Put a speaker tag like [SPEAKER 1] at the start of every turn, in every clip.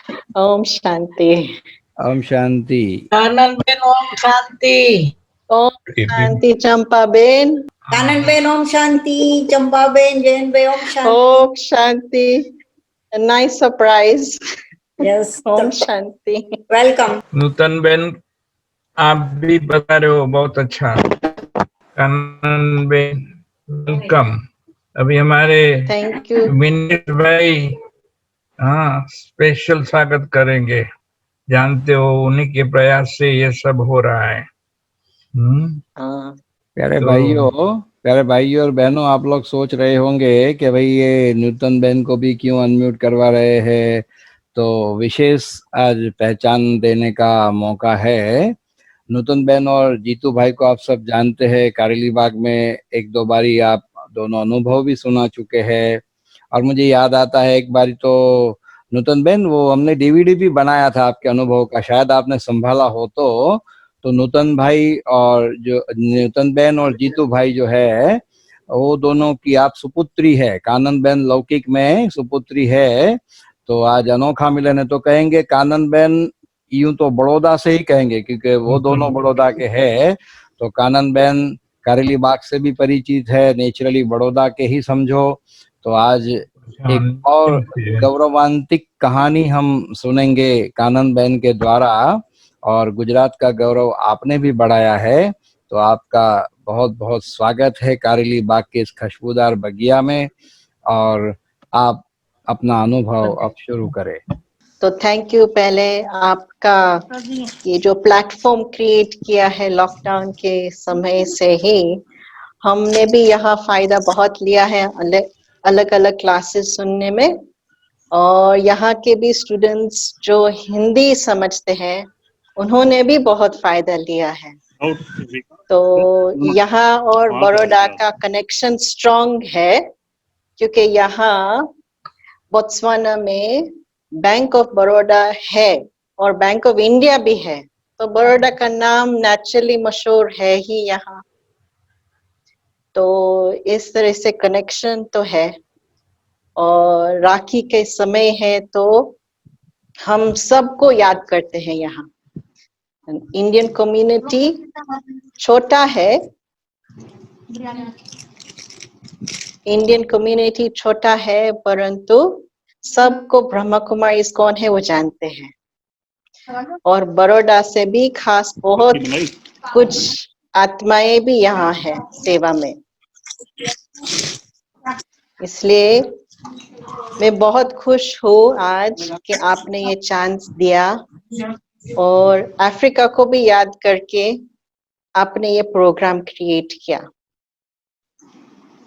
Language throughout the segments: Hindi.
[SPEAKER 1] ओम शांति।
[SPEAKER 2] ओम शांति।
[SPEAKER 3] काननबेन ओम शांति।
[SPEAKER 1] ओम शांति चंपाबेन।
[SPEAKER 4] काननबेन ओम शांति, चंपाबेन, जयनबेन ओम शांति।
[SPEAKER 1] ओम शांति। Nice surprise.
[SPEAKER 4] यस,
[SPEAKER 1] ओम शांति।
[SPEAKER 4] वेलकम।
[SPEAKER 3] नूतन बेन, आप भी बता रहे हो, बहुत अच्छा। कानन बेन, वेलकम। अभी हमारे
[SPEAKER 1] थैंक यू।
[SPEAKER 3] विनीत भाई, हाँ, स्पेशल स्वागत करेंगे। जानते हो, उन्हीं के प्रयास से ये सब हो रहा है।
[SPEAKER 2] प्यारे
[SPEAKER 3] तो
[SPEAKER 2] भाइयों और बहनों, आप लोग सोच रहे होंगे कि भाई ये नूतन बहन को भी क्यों अनम्यूट करवा रहे हैं। तो विशेष आज पहचान देने का मौका है। नूतन बहन और जीतू भाई को आप सब जानते हैं। कारेली बाग में एक दो बारी आप दोनों अनुभव भी सुना चुके हैं। और मुझे याद आता है एक बारी तो नूतन बहन, वो हमने डीवीडी भी बनाया था आपके अनुभव का, शायद आपने संभाला हो तो नूतन भाई और जो नूतन बहन और जीतू भाई जो है वो दोनों की आप सुपुत्री है। कानन बहन लौकिक में सुपुत्री है। तो आज अनोखा मिलन है तो कहेंगे कानन बहन, यूं तो बड़ौदा से ही कहेंगे क्योंकि वो दोनों बड़ौदा के हैं। तो कानन बहन कारेली बाग से भी परिचित है, नेचुरली बड़ौदा के ही समझो। तो आज एक और गौरवान्वित कहानी हम सुनेंगे कानन बहन के द्वारा, और गुजरात का गौरव आपने भी बढ़ाया है। तो आपका बहुत बहुत स्वागत है कारेली बाग के इस खुशबूदार बगिया में। और आप अपना अनुभव अब शुरू करें।
[SPEAKER 1] तो थैंक यू पहले आपका ये जो प्लेटफॉर्म क्रिएट किया है लॉकडाउन के समय से ही, हमने भी यहाँ फायदा बहुत लिया है अलग अलग क्लासेस सुनने में। और यहाँ के भी स्टूडेंट्स जो हिंदी समझते हैं उन्होंने भी बहुत फायदा लिया है। तो यहाँ और बड़ौदा का कनेक्शन स्ट्रॉन्ग है क्योंकि यहाँ बोत्सवाना में बैंक ऑफ बड़ौदा है और बैंक ऑफ इंडिया भी है। तो बड़ौदा का नाम नेचुरली मशहूर है ही यहाँ। तो इस तरह से कनेक्शन तो है। और राखी के समय है तो हम सबको याद करते हैं यहाँ। इंडियन कम्युनिटी छोटा है, इंडियन कम्युनिटी छोटा है, परंतु सबको ब्रह्मा कुमारी कौन है वो जानते हैं। और बड़ौदा से भी खास बहुत कुछ आत्माएं भी यहाँ है सेवा में। इसलिए मैं बहुत खुश हूँ आज कि आपने ये चांस दिया और अफ्रीका को भी याद करके आपने ये प्रोग्राम क्रिएट किया।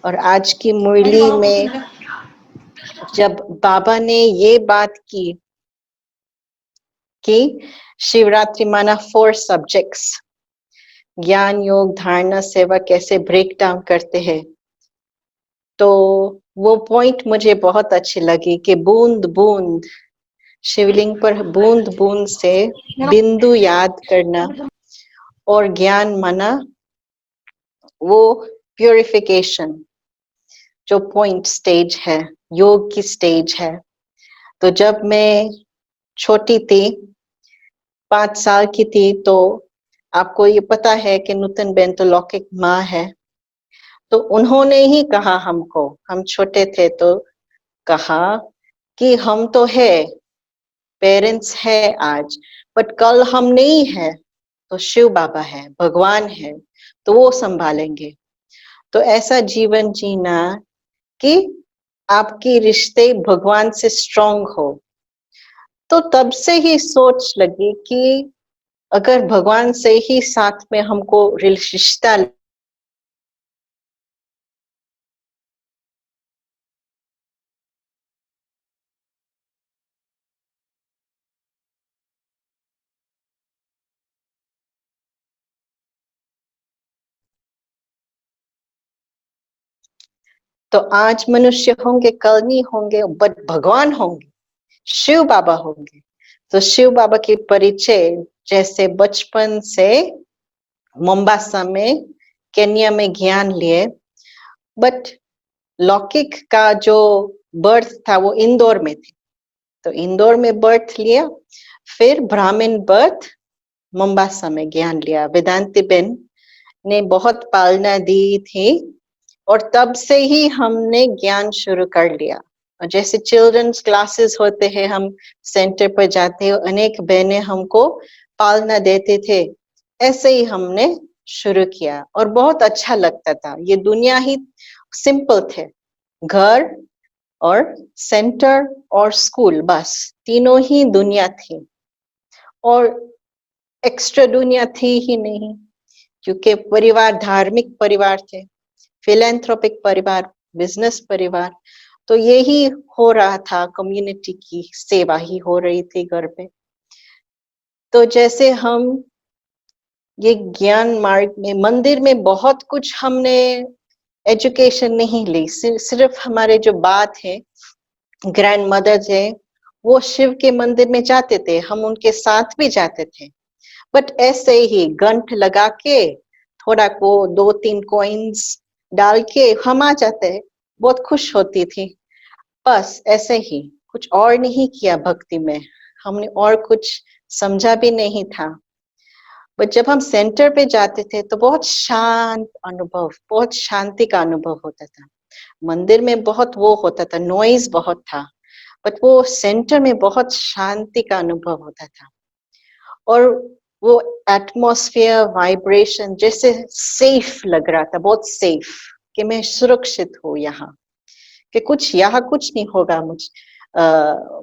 [SPEAKER 1] और आज की मुरली में जब बाबा ने ये बात की कि शिवरात्रि माना 4 सब्जेक्ट्स, ज्ञान योग धारणा सेवा कैसे ब्रेक डाउन करते हैं, तो वो पॉइंट मुझे बहुत अच्छी लगी कि बूंद बूंद शिवलिंग पर बूंद बूंद से बिंदु याद करना। और ज्ञान माना वो प्यूरिफिकेशन जो पॉइंट स्टेज है, योग की स्टेज है। तो जब मैं छोटी थी, 5 साल की थी, तो आपको ये पता है कि नूतन बेन तो लौकिक माँ है। तो उन्होंने ही कहा हमको, हम छोटे थे तो कहा कि हम तो है, पेरेंट्स है आज, बट कल हम नहीं है तो शिव बाबा है, भगवान है, तो वो संभालेंगे। तो ऐसा जीवन जीना कि आपकी रिश्ते भगवान से स्ट्रॉन्ग हो। तो तब से ही सोच लगी कि अगर भगवान से ही साथ में हमको रिश्ता तो आज मनुष्य होंगे, कल नहीं होंगे, बट भगवान होंगे, शिव बाबा होंगे। तो शिव बाबा के परिचय जैसे बचपन से मोम्बासा में, केन्या में ज्ञान लिए, बट लौकिक का जो बर्थ था वो इंदौर में थी। तो इंदौर में बर्थ लिया, फिर ब्राह्मण बर्थ मोम्बासा में ज्ञान लिया। वेदांती बेन ने बहुत पालना दी थी और तब से ही हमने ज्ञान शुरू कर लिया। और जैसे चिल्ड्रंस क्लासेस होते हैं, हम सेंटर पर जाते हैं, अनेक बहनें हमको पालना देते थे, ऐसे ही हमने शुरू किया और बहुत अच्छा लगता था। ये दुनिया ही सिंपल थे, घर और सेंटर और स्कूल, बस तीनों ही दुनिया थी और एक्स्ट्रा दुनिया थी ही नहीं, क्योंकि परिवार धार्मिक परिवार थे, फिलैंथ्रोपिक परिवार, बिजनेस परिवार, तो यही हो रहा था, कम्युनिटी की सेवा ही हो रही थी घर पे। तो जैसे हम ये ज्ञान मार्ग में, मंदिर में बहुत कुछ हमने एजुकेशन नहीं ली, सिर्फ हमारे जो बात है, ग्रैंड मदर्स है, वो शिव के मंदिर में जाते थे, हम उनके साथ भी जाते थे, बट ऐसे ही गंठ लगा के थोड़ा को 2-3 कॉइन्स डाल के हम आ जाते, बहुत खुश होती थी, बस ऐसे ही, कुछ और नहीं किया भक्ति में हमने, और कुछ समझा भी नहीं था। बट जब हम सेंटर पे जाते थे तो बहुत शांत अनुभव, बहुत शांति का अनुभव होता था। मंदिर में बहुत वो होता था, नॉइज बहुत था, बट वो सेंटर में बहुत शांति का अनुभव होता था। और वो एटमॉस्फेयर, वाइब्रेशन जैसे सेफ लग रहा था, बहुत सेफ, कि मैं सुरक्षित हूँ यहाँ, कि कुछ यहाँ कुछ नहीं होगा,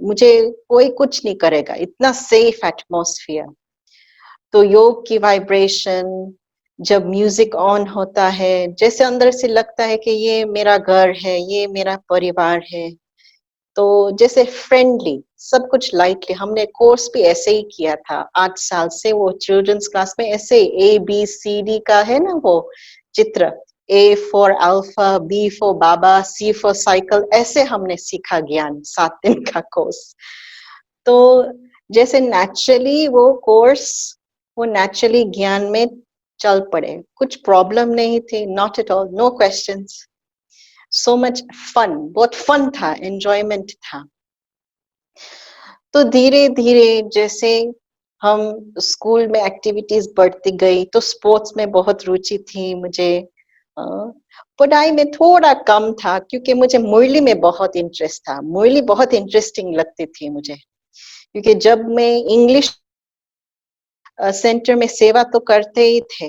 [SPEAKER 1] मुझे कोई कुछ नहीं करेगा, इतना सेफ एटमॉस्फेयर। तो योग की वाइब्रेशन, जब म्यूजिक ऑन होता है, जैसे अंदर से लगता है कि ये मेरा घर है, ये मेरा परिवार है, तो जैसे फ्रेंडली, सब कुछ लाइटली। हमने कोर्स भी ऐसे ही किया था 8 साल से, वो चिल्ड्रंस क्लास में ऐसे ABCD का है ना वो चित्र, A for alpha, B for Baba, C for cycle, ऐसे हमने सीखा ज्ञान 7 दिन का कोर्स। तो जैसे नेचुरली वो कोर्स, वो नेचुरली ज्ञान में चल पड़े, कुछ प्रॉब्लम नहीं थी, not at all, no questions, so much fun, बहुत फन था, एंजॉयमेंट था। तो धीरे धीरे जैसे हम स्कूल में एक्टिविटीज बढ़ती गई, तो स्पोर्ट्स में बहुत रुचि थी मुझे, पढ़ाई में थोड़ा कम था, क्योंकि मुझे मुरली में बहुत इंटरेस्ट था, मुरली बहुत इंटरेस्टिंग लगती थी मुझे, क्योंकि जब मैं इंग्लिश सेंटर में सेवा तो करते ही थे,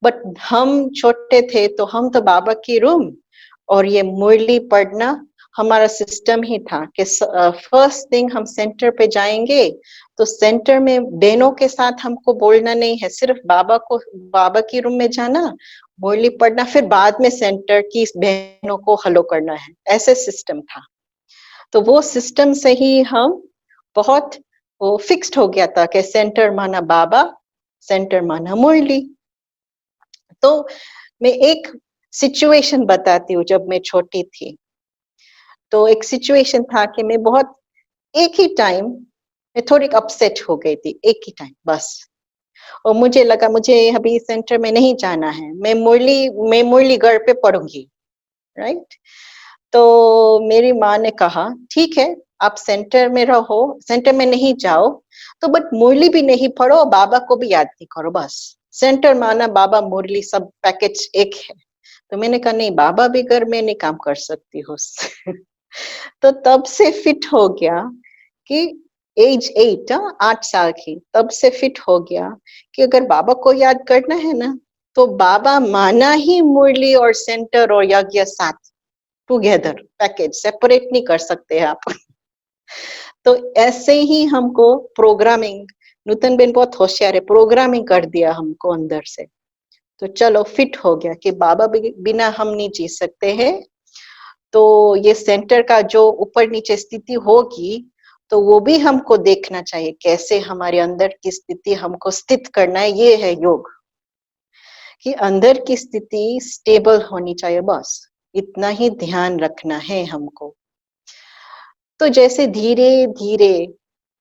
[SPEAKER 1] बट हम छोटे थे तो हम तो बाबा की रूम और ये मुरली पढ़ना हमारा सिस्टम ही था कि फर्स्ट थिंग हम सेंटर पे जाएंगे, तो सेंटर में बहनों के साथ हमको बोलना नहीं है, सिर्फ बाबा की रूम में जाना, मुरली पढ़ना, फिर बाद में सेंटर की बहनों को हेलो करना है, ऐसे सिस्टम था। तो वो सिस्टम से ही हम बहुत वो फिक्स्ड हो गया था कि सेंटर माना बाबा, सेंटर माना मुरली। तो मैं एक सिचुएशन बताती हूँ, जब मैं छोटी थी तो एक सिचुएशन था कि मैं बहुत एक ही टाइम मैं थोड़ी अपसेट हो गई थी, एक ही टाइम बस, और मुझे लगा मुझे अभी सेंटर में नहीं जाना है, मैं मुरली घर पे पढ़ूंगी, राइट। तो मेरी माँ ने कहा ठीक है, आप सेंटर में रहो, सेंटर में नहीं जाओ तो बट मुरली भी नहीं पढ़ो, बाबा को भी याद नहीं करो, बस सेंटर माना बाबा मुरली सब पैकेज एक है। तो मैंने कहा नहीं, बाबा भी घर में नहीं काम कर सकती हो तो तब से फिट हो गया कि एज 8 साल की, तब से फिट हो गया कि अगर बाबा को याद करना है ना, तो बाबा माना ही मुरली और सेंटर और यज्ञ साथ टुगेदर, पैकेज, सेपरेट नहीं कर सकते आप तो ऐसे ही हमको प्रोग्रामिंग, नूतन बेन बहुत होशियार है, प्रोग्रामिंग कर दिया हमको अंदर से। तो चलो फिट हो गया कि बाबा बिना हम नहीं जी सकते हैं, तो ये सेंटर का जो ऊपर नीचे स्थिति होगी तो वो भी हमको देखना चाहिए, कैसे हमारे अंदर की स्थिति हमको स्थित करना है, ये है योग, कि अंदर की स्थिति स्टेबल होनी चाहिए, बस इतना ही ध्यान रखना है हमको। तो जैसे धीरे धीरे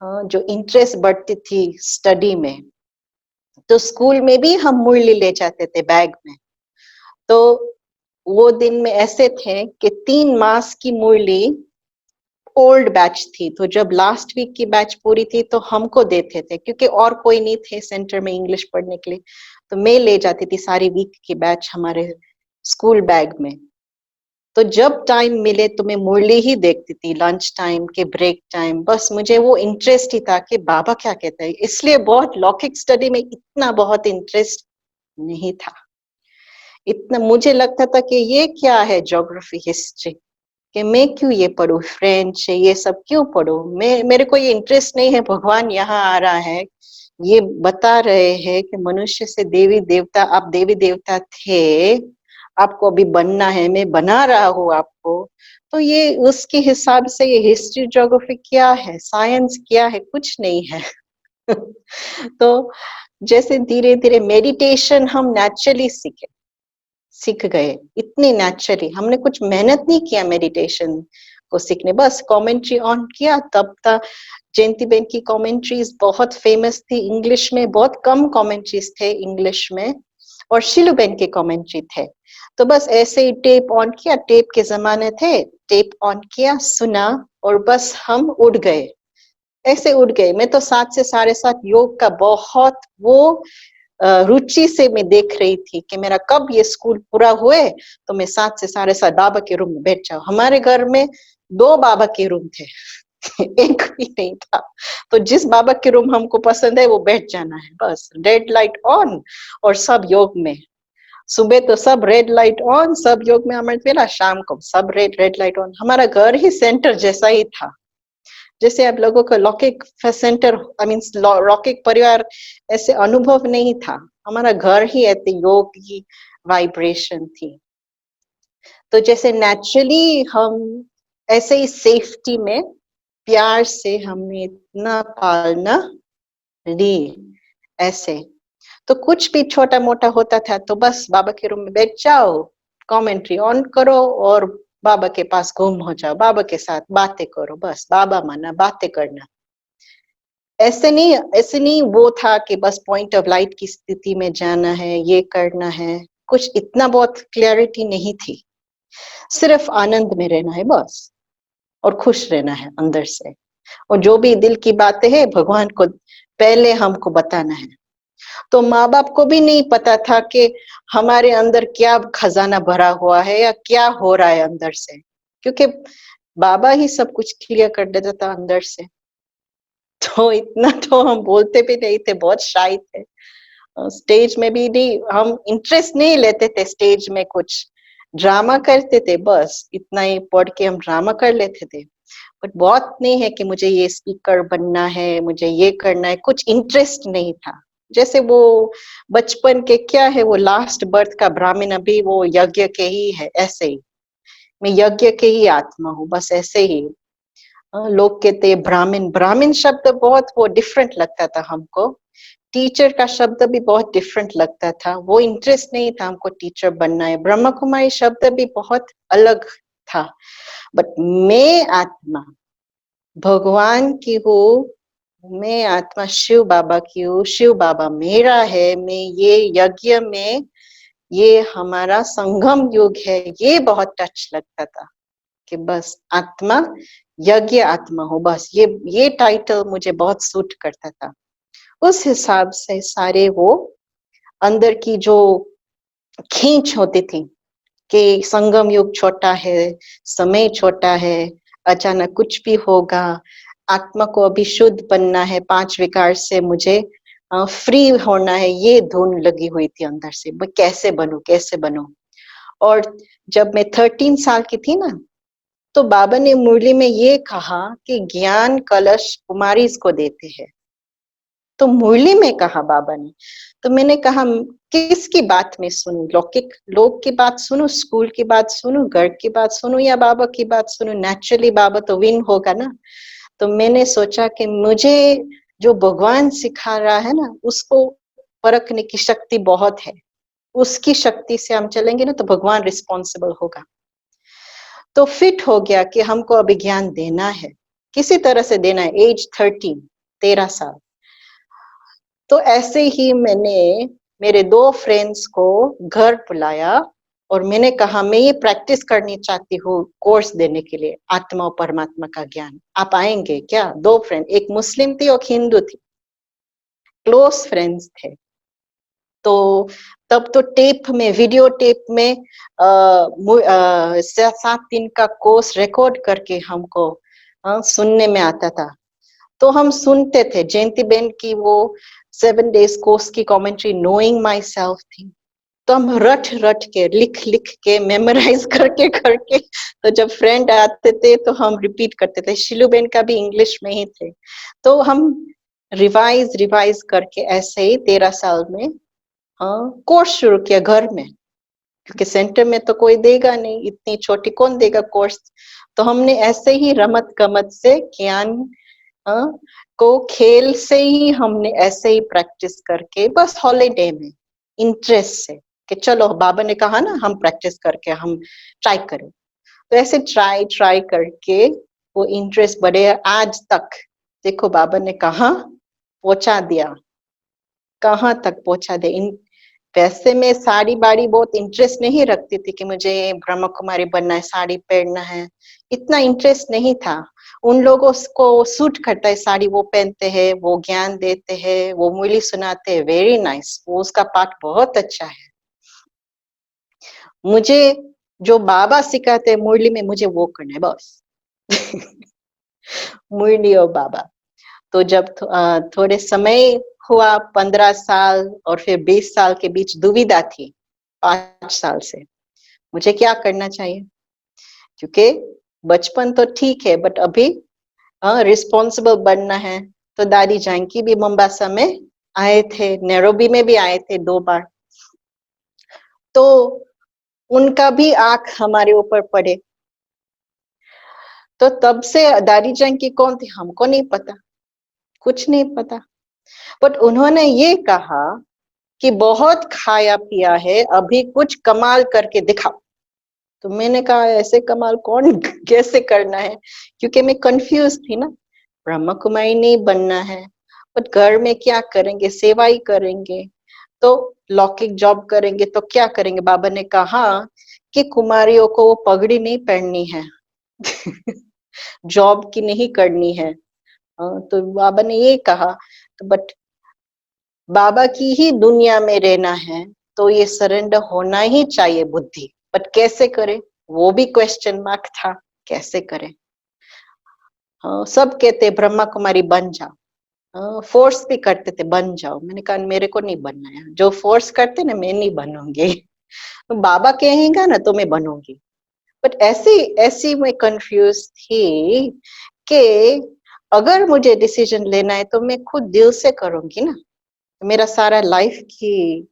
[SPEAKER 1] जो इंटरेस्ट बढ़ती थी स्टडी में, तो स्कूल में भी हम मुरली ले जाते थे बैग में। तो वो दिन में ऐसे थे कि 3 मास की मुरली ओल्ड बैच थी, तो जब लास्ट वीक की बैच पूरी थी तो हमको देते थे, क्योंकि और कोई नहीं थे सेंटर में इंग्लिश पढ़ने के लिए, तो मैं ले जाती थी सारी वीक की बैच हमारे स्कूल बैग में। तो जब टाइम मिले तो मैं मुरली ही देखती थी, लंच टाइम के ब्रेक टाइम, बस मुझे वो इंटरेस्ट ही था कि बाबा क्या कहते हैं, इसलिए बहुत लौकिक स्टडी में इतना बहुत इंटरेस्ट नहीं था। इतना मुझे लगता था कि ये क्या है ज्योग्राफी हिस्ट्री, कि मैं क्यों ये पढूं, फ्रेंच ये सब क्यों पढूं, मेरे को ये इंटरेस्ट नहीं है। भगवान यहाँ आ रहा है, ये बता रहे हैं कि मनुष्य से देवी देवता, आप देवी देवता थे, आपको अभी बनना है, मैं बना रहा हूँ आपको। तो ये उसके हिसाब से ये हिस्ट्री ज्योग्राफी क्या है, साइंस क्या है, कुछ नहीं है। तो जैसे धीरे धीरे मेडिटेशन हम नेचुरली सीख गए, इतनी नेचुरली, हमने कुछ मेहनत नहीं किया मेडिटेशन को सीखने, बस कमेंट्री ऑन किया। तब तक जयंती बेन की कमेंट्रीज बहुत फेमस थी इंग्लिश में, बहुत कम कमेंट्रीज थे इंग्लिश में, और शिलु बेन के कमेंट्री थे। तो बस ऐसे ही टेप ऑन किया, टेप के जमाने थे, टेप ऑन किया, सुना, और बस हम उड़ गए, ऐसे उड़ गए। मैं तो 7 से 7:30 योग का बहुत वो रुचि से मैं देख रही थी कि मेरा कब ये स्कूल पूरा हुए तो मैं 7 से 7:30 बाबा के रूम में बैठ जाऊं। हमारे घर में 2 बाबा के रूम थे, एक भी नहीं था, तो जिस बाबा के रूम हमको पसंद है वो बैठ जाना है, बस रेड लाइट ऑन, और सब योग में। सुबह तो सब रेड लाइट ऑन, सब योग में अमृत वेला, शाम को सब रेड लाइट ऑन। हमारा घर ही सेंटर जैसा ही था, जैसे आप लोगों को लौकिक सेंटर, आई मीन लौकिक परिवार ऐसे अनुभव नहीं था, हमारा घर ही ऐसे योग की वाइब्रेशन थी। तो जैसे नेचुरली हम ऐसे ही सेफ्टी में प्यार से हमने इतना पालना ली ऐसे। तो कुछ भी छोटा मोटा होता था तो बस बाबा के रूम में बैठ जाओ, कमेंट्री ऑन करो और बाबा के पास गुम हो जाओ, बाबा के साथ बातें करो, बस बाबा माना, बातें करना। ऐसे नहीं वो था कि बस पॉइंट ऑफ लाइट की स्थिति में जाना है, ये करना है, कुछ इतना बहुत क्लैरिटी नहीं थी। सिर्फ आनंद में रहना है बस, और खुश रहना है अंदर से, और जो भी दिल की बातें हैं भगवान को पहले हमको बताना है। तो माँ बाप को भी नहीं पता था कि हमारे अंदर क्या खजाना भरा हुआ है या क्या हो रहा है अंदर से, क्योंकि बाबा ही सब कुछ क्लियर कर देता था अंदर से। तो इतना तो हम बोलते भी नहीं थे, बहुत शाय थे, स्टेज में भी नहीं, हम इंटरेस्ट नहीं लेते थे स्टेज में, कुछ ड्रामा करते थे, बस इतना ही पढ़ के हम ड्रामा कर लेते थे, बट बहुत नहीं है कि मुझे ये स्पीकर बनना है, मुझे ये करना है, कुछ इंटरेस्ट नहीं था। जैसे वो बचपन के क्या है, वो लास्ट बर्थ का ब्राह्मण अभी वो यज्ञ के ही है, ऐसे ही मैं यज्ञ के ही आत्मा हूँ, बस ऐसे ही। लोग कहते ब्राह्मण, ब्राह्मण शब्द बहुत वो डिफरेंट लगता था हमको, टीचर का शब्द भी बहुत डिफरेंट लगता था, वो इंटरेस्ट नहीं था हमको टीचर बनना है। ब्रह्म कुमारी शब्द भी बहुत अलग था, बट मैं आत्मा भगवान की हूँ, मैं आत्मा शिव बाबा की हूँ, शिव बाबा मेरा है, मैं ये यज्ञ में, ये हमारा संगम युग है, ये बहुत टच लगता था कि बस आत्मा, यज्ञ आत्मा हो, बस ये टाइटल मुझे बहुत सूट करता था। उस हिसाब से सारे वो अंदर की जो खींच होती थी कि संगम युग छोटा है, समय छोटा है, अचानक कुछ भी होगा, आत्मा को अभी शुद्ध बनना है, 5 विकार से मुझे फ्री होना है, ये धुन लगी हुई थी अंदर से, मैं कैसे बनूं, कैसे बनूं। और जब मैं 13 साल की थी ना, तो बाबा ने मुरली में ये कहा कि ज्ञान कलश कुमारी को देते हैं, तो मुरली में कहा बाबा ने। तो मैंने कहा किसकी बात में सुनूं, लौकिक लोग की बात सुनूं, स्कूल की बात सुनूं, घर की बात सुनूं, या बाबा की बात सुनूं। नेचुरली बाबा तो विन होगा ना। तो मैंने सोचा कि मुझे जो भगवान सिखा रहा है ना, उसको परखने की शक्ति बहुत है, उसकी शक्ति से हम चलेंगे ना तो भगवान रिस्पॉन्सिबल होगा। तो फिट हो गया कि हमको अभी ज्ञान देना है, किसी तरह से देना है। एज 13 साल। तो ऐसे ही मैंने मेरे 2 फ्रेंड्स को घर बुलाया और मैंने कहा मैं ये प्रैक्टिस करनी चाहती हूँ कोर्स देने के लिए, आत्मा और परमात्मा का ज्ञान, आप आएंगे क्या? 2 फ्रेंड, एक मुस्लिम थी और हिंदू थी, क्लोज फ्रेंड्स थे। तो तब तो टेप में, वीडियो टेप में 7 दिन का कोर्स रिकॉर्ड करके हमको सुनने में आता था। तो हम सुनते थे। जयंती बेन की वो 7 डेज कोर्स की कमेंट्री नोइंग माई सेल्फ थी, तो हम रट रट के, लिख लिख के, मेमोराइज करके करके, तो जब फ्रेंड आते थे तो हम रिपीट करते थे। शिलू बेन का भी इंग्लिश में ही थे, तो हम रिवाइज रिवाइज करके ऐसे ही 13 साल में कोर्स शुरू किया घर में, क्योंकि सेंटर में तो कोई देगा नहीं, इतनी छोटी कौन देगा कोर्स। तो हमने ऐसे ही रमत गमत से ज्ञान को, खेल से ही हमने ऐसे ही प्रैक्टिस करके, बस हॉलीडे में इंटरेस्ट से कि चलो बाबा ने कहा ना हम प्रैक्टिस करके हम ट्राई करें, तो ऐसे ट्राई ट्राई करके वो इंटरेस्ट बढ़े। आज तक देखो बाबा ने कहा पहुंचा दिया, कहाँ तक पहुंचा दे। वैसे मैं साड़ी बाड़ी बहुत इंटरेस्ट नहीं रखती थी कि मुझे ब्रह्म कुमारी बनना है, साड़ी पहनना है, इतना इंटरेस्ट नहीं था। उन लोगों को सूट करता है साड़ी, वो पहनते हैं, वो ज्ञान देते हैं, वो मुरली सुनाते हैं, वेरी नाइस, वो उसका पाठ बहुत अच्छा है। मुझे जो बाबा सिखाते हैं मुरली में, मुझे वो करना है बस। मुरली और बाबा। तो जब थोड़े समय हुआ, 15 साल और फिर 20 साल के बीच दुविधा थी 5 साल से, मुझे क्या करना चाहिए, क्योंकि बचपन तो ठीक है बट अभी रिस्पॉन्सिबल बनना है। तो दादी जानकी भी मोम्बासा में आए थे, नैरोबी में भी आए थे 2 बार, तो उनका भी आंख हमारे ऊपर पड़े। तो तब से दादी जानकी कौन थी हमको नहीं पता, कुछ नहीं पता, बट उन्होंने ये कहा कि बहुत खाया पिया है, अभी कुछ कमाल करके दिखाओ। तो मैंने कहा ऐसे कमाल कौन कैसे करना है, क्योंकि मैं कंफ्यूज थी ना, ब्रह्म कुमारी नहीं बनना है, बट घर में क्या करेंगे, सेवा ही करेंगे, तो लौकिक जॉब करेंगे तो क्या करेंगे। बाबा ने कहा कि कुमारियों को वो पगड़ी नहीं पहननी है, जॉब की नहीं करनी है। तो बाबा ने ये कहा, तो बट बाबा की ही दुनिया में रहना है, तो ये सरेंडर होना ही चाहिए बुद्धि, बट कैसे करे वो भी क्वेश्चन मार्क था, कैसे करे। सब कहते ब्रह्मा कुमारी बन जाओ, फोर्स भी करते थे बन जाओ, मैंने कहा मेरे को नहीं बनना है, जो फोर्स करते ना मैं नहीं बनूंगी। बाबा कहेगा ना तो मैं बनूंगी। बट ऐसी ऐसी मैं कंफ्यूज थी कि अगर मुझे डिसीजन लेना है तो मैं खुद दिल से करूंगी ना, मेरा सारा लाइफ की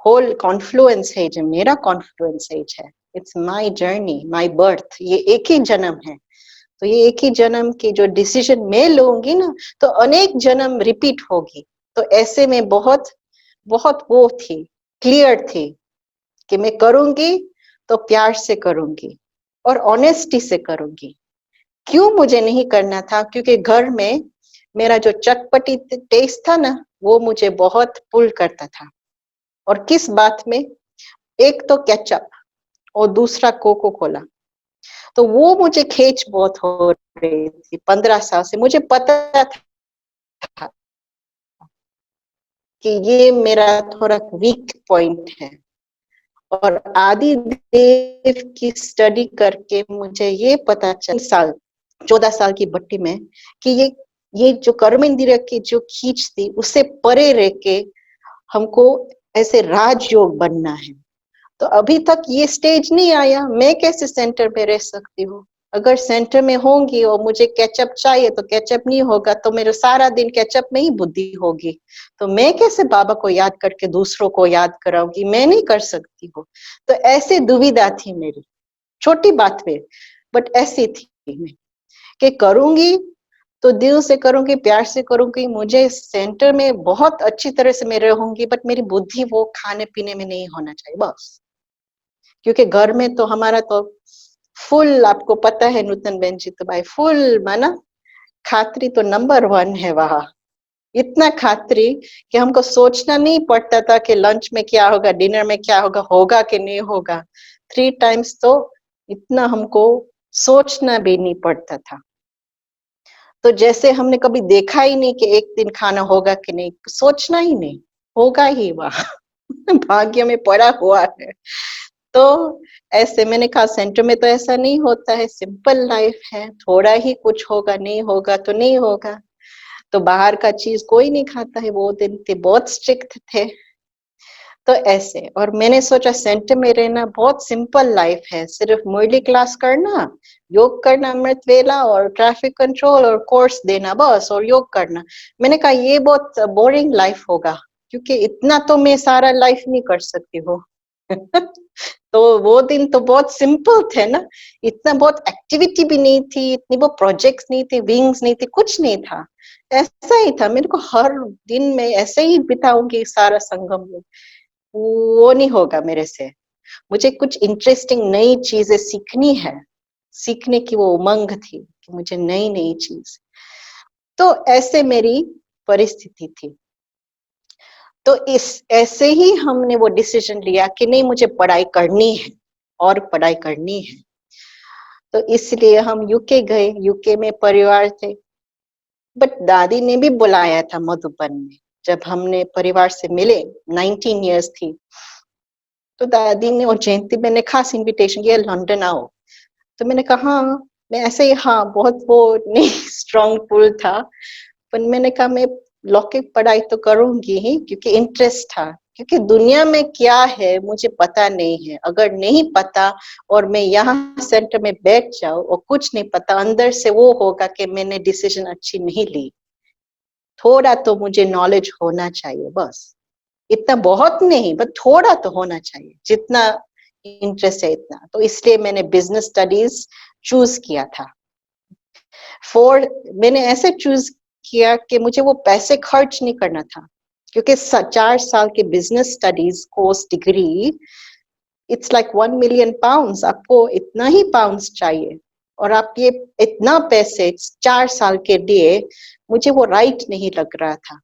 [SPEAKER 1] होल कॉन्फ्लुएंस है, जो मेरा कॉन्फ्लुएंस एज है, it's my journey, my birth, ये एक ही जन्म है। तो ये एक ही जन्म की जो डिसीजन मैं लूंगी ना, तो अनेक जन्म रिपीट होगी। तो ऐसे में बहुत बहुत वो थी, क्लियर थी कि मैं करूंगी तो प्यार से करूंगी और ऑनेस्टी से करूंगी। क्यों मुझे नहीं करना था, क्योंकि घर में मेरा जो चटपटी टेस्ट था ना, वो मुझे बहुत पुल करता था। और किस बात में, एक तो केचप और दूसरा कोको कोला, तो वो मुझे खींच बहुत हो रही थी 15 साल से। मुझे पता था कि ये मेरा थोड़ा वीक पॉइंट है, और आदि देव की स्टडी करके मुझे ये पता चल 14 साल की भट्टी में कि ये जो कर्म इंद्रिय की जो खींच थी, उससे परे रह के हमको ऐसे राजयोग बनना है। तो अभी तक ये स्टेज नहीं आया, मैं कैसे सेंटर में रह सकती हूँ। अगर सेंटर में होंगी और मुझे केचप चाहिए तो केचप नहीं होगा, तो मेरा सारा दिन केचप में ही बुद्धि होगी, तो मैं कैसे बाबा को याद करके दूसरों को याद कराऊंगी, मैं नहीं कर सकती हूँ। तो ऐसी दुविधा थी मेरी, छोटी बात पे, बट ऐसी थी मैं कि करूंगी तो दिल से करूंगी, प्यार से करूंगी, मुझे सेंटर में बहुत अच्छी तरह से मैं रहूंगी, बट मेरी बुद्धि वो खाने पीने में नहीं होना चाहिए बस। क्योंकि घर में तो हमारा तो फुल, आपको पता है नूतन बेन जी तो भाई फुल माना खात्री तो नंबर 1 है वहां। इतना खातिरी कि हमको सोचना नहीं पड़ता था कि लंच में क्या होगा, डिनर में क्या होगा कि नहीं होगा। 3 टाइम्स तो इतना हमको सोचना भी नहीं पड़ता था। तो जैसे हमने कभी देखा ही नहीं कि एक दिन खाना होगा कि नहीं, सोचना ही नहीं, होगा ही वहाँ भाग्य में पड़ा हुआ है। तो ऐसे मैंने कहा सेंटर में तो ऐसा नहीं होता है, सिंपल लाइफ है, थोड़ा ही कुछ होगा, नहीं होगा तो नहीं होगा। तो बाहर का चीज कोई नहीं खाता है, वो दिन थे बहुत स्ट्रिक्ट थे। तो ऐसे, और मैंने सोचा सेंटर में रहना बहुत सिंपल लाइफ है, सिर्फ मुरली क्लास करना, योग करना अमृत वेला और ट्रैफिक कंट्रोल और कोर्स देना बस, और योग करना। मैंने कहा ये बहुत बोरिंग लाइफ होगा, क्योंकि इतना तो मैं सारा लाइफ नहीं कर सकती हूँ तो वो दिन तो बहुत सिंपल थे ना, इतना बहुत एक्टिविटी भी नहीं थी, इतनी वो प्रोजेक्ट्स नहीं थी, विंग्स नहीं थी, कुछ नहीं था, ऐसा ही था। मेरे को हर दिन में ऐसे ही बिताऊंगी सारा संगम में, वो नहीं होगा मेरे से। मुझे कुछ इंटरेस्टिंग नई चीजें सीखनी है, सीखने की वो उमंग थी कि मुझे नई नई चीज। तो ऐसे मेरी परिस्थिति थी। तो इस ऐसे ही हमने वो डिसीजन लिया कि नहीं, मुझे पढ़ाई करनी है और पढ़ाई करनी है। तो इसलिए हम यूके गए, यूके में परिवार थे, बट दादी ने भी बुलाया था मधुबन में। जब हमने परिवार से मिले, 19 इयर्स थी, तो दादी ने और जयंती मैंने खास इनविटेशन किया, लंदन आओ। तो मैंने कहा हाँ, मैं ऐसे ही, हाँ बहुत वो नहीं स्ट्रॉन्ग पुल था, पर मैंने कहा मैं लौकिक पढ़ाई तो करूंगी ही, क्योंकि इंटरेस्ट था, क्योंकि दुनिया में क्या है मुझे पता नहीं है। अगर नहीं पता और मैं यहाँ सेंटर में बैठ जाऊं और कुछ नहीं पता, अंदर से वो होगा कि मैंने डिसीजन अच्छी नहीं ली। थोड़ा तो मुझे नॉलेज होना चाहिए, बस इतना, बहुत नहीं, बस थोड़ा तो होना चाहिए, जितना इंटरेस्ट है इतना। तो इसलिए मैंने बिजनेस स्टडीज चूज किया था। मैंने ऐसे चूज किया कि मुझे वो पैसे खर्च नहीं करना था, क्योंकि 4 साल के business studies course degree, it's like 1 million pounds, आपको इतना ही पाउंड्स चाहिए, और आप ये इतना पैसे 4 साल के लिए, मुझे वो राइट नहीं लग रहा था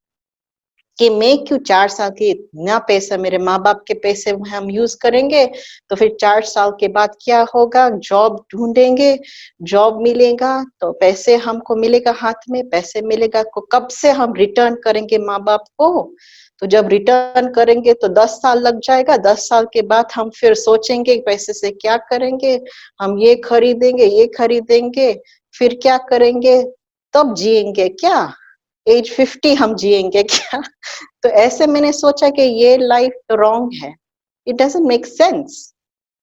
[SPEAKER 1] कि मैं क्यों 4 साल के इतना पैसा, मेरे माँ बाप के पैसे हम यूज करेंगे, तो फिर 4 साल के बाद क्या होगा, जॉब ढूंढेंगे, जॉब मिलेगा तो पैसे हमको मिलेगा, हाथ में पैसे मिलेगा, को कब से हम रिटर्न करेंगे माँ बाप को। तो जब रिटर्न करेंगे तो 10 साल लग जाएगा, 10 साल के बाद हम फिर सोचेंगे पैसे से क्या करेंगे, हम ये खरीदेंगे, फिर क्या करेंगे, तब जिएंगे क्या, एज 50 हम जिएंगे क्या तो ऐसे मैंने सोचा कि ये लाइफ तो रॉन्ग है, इट डजंट मेक सेंस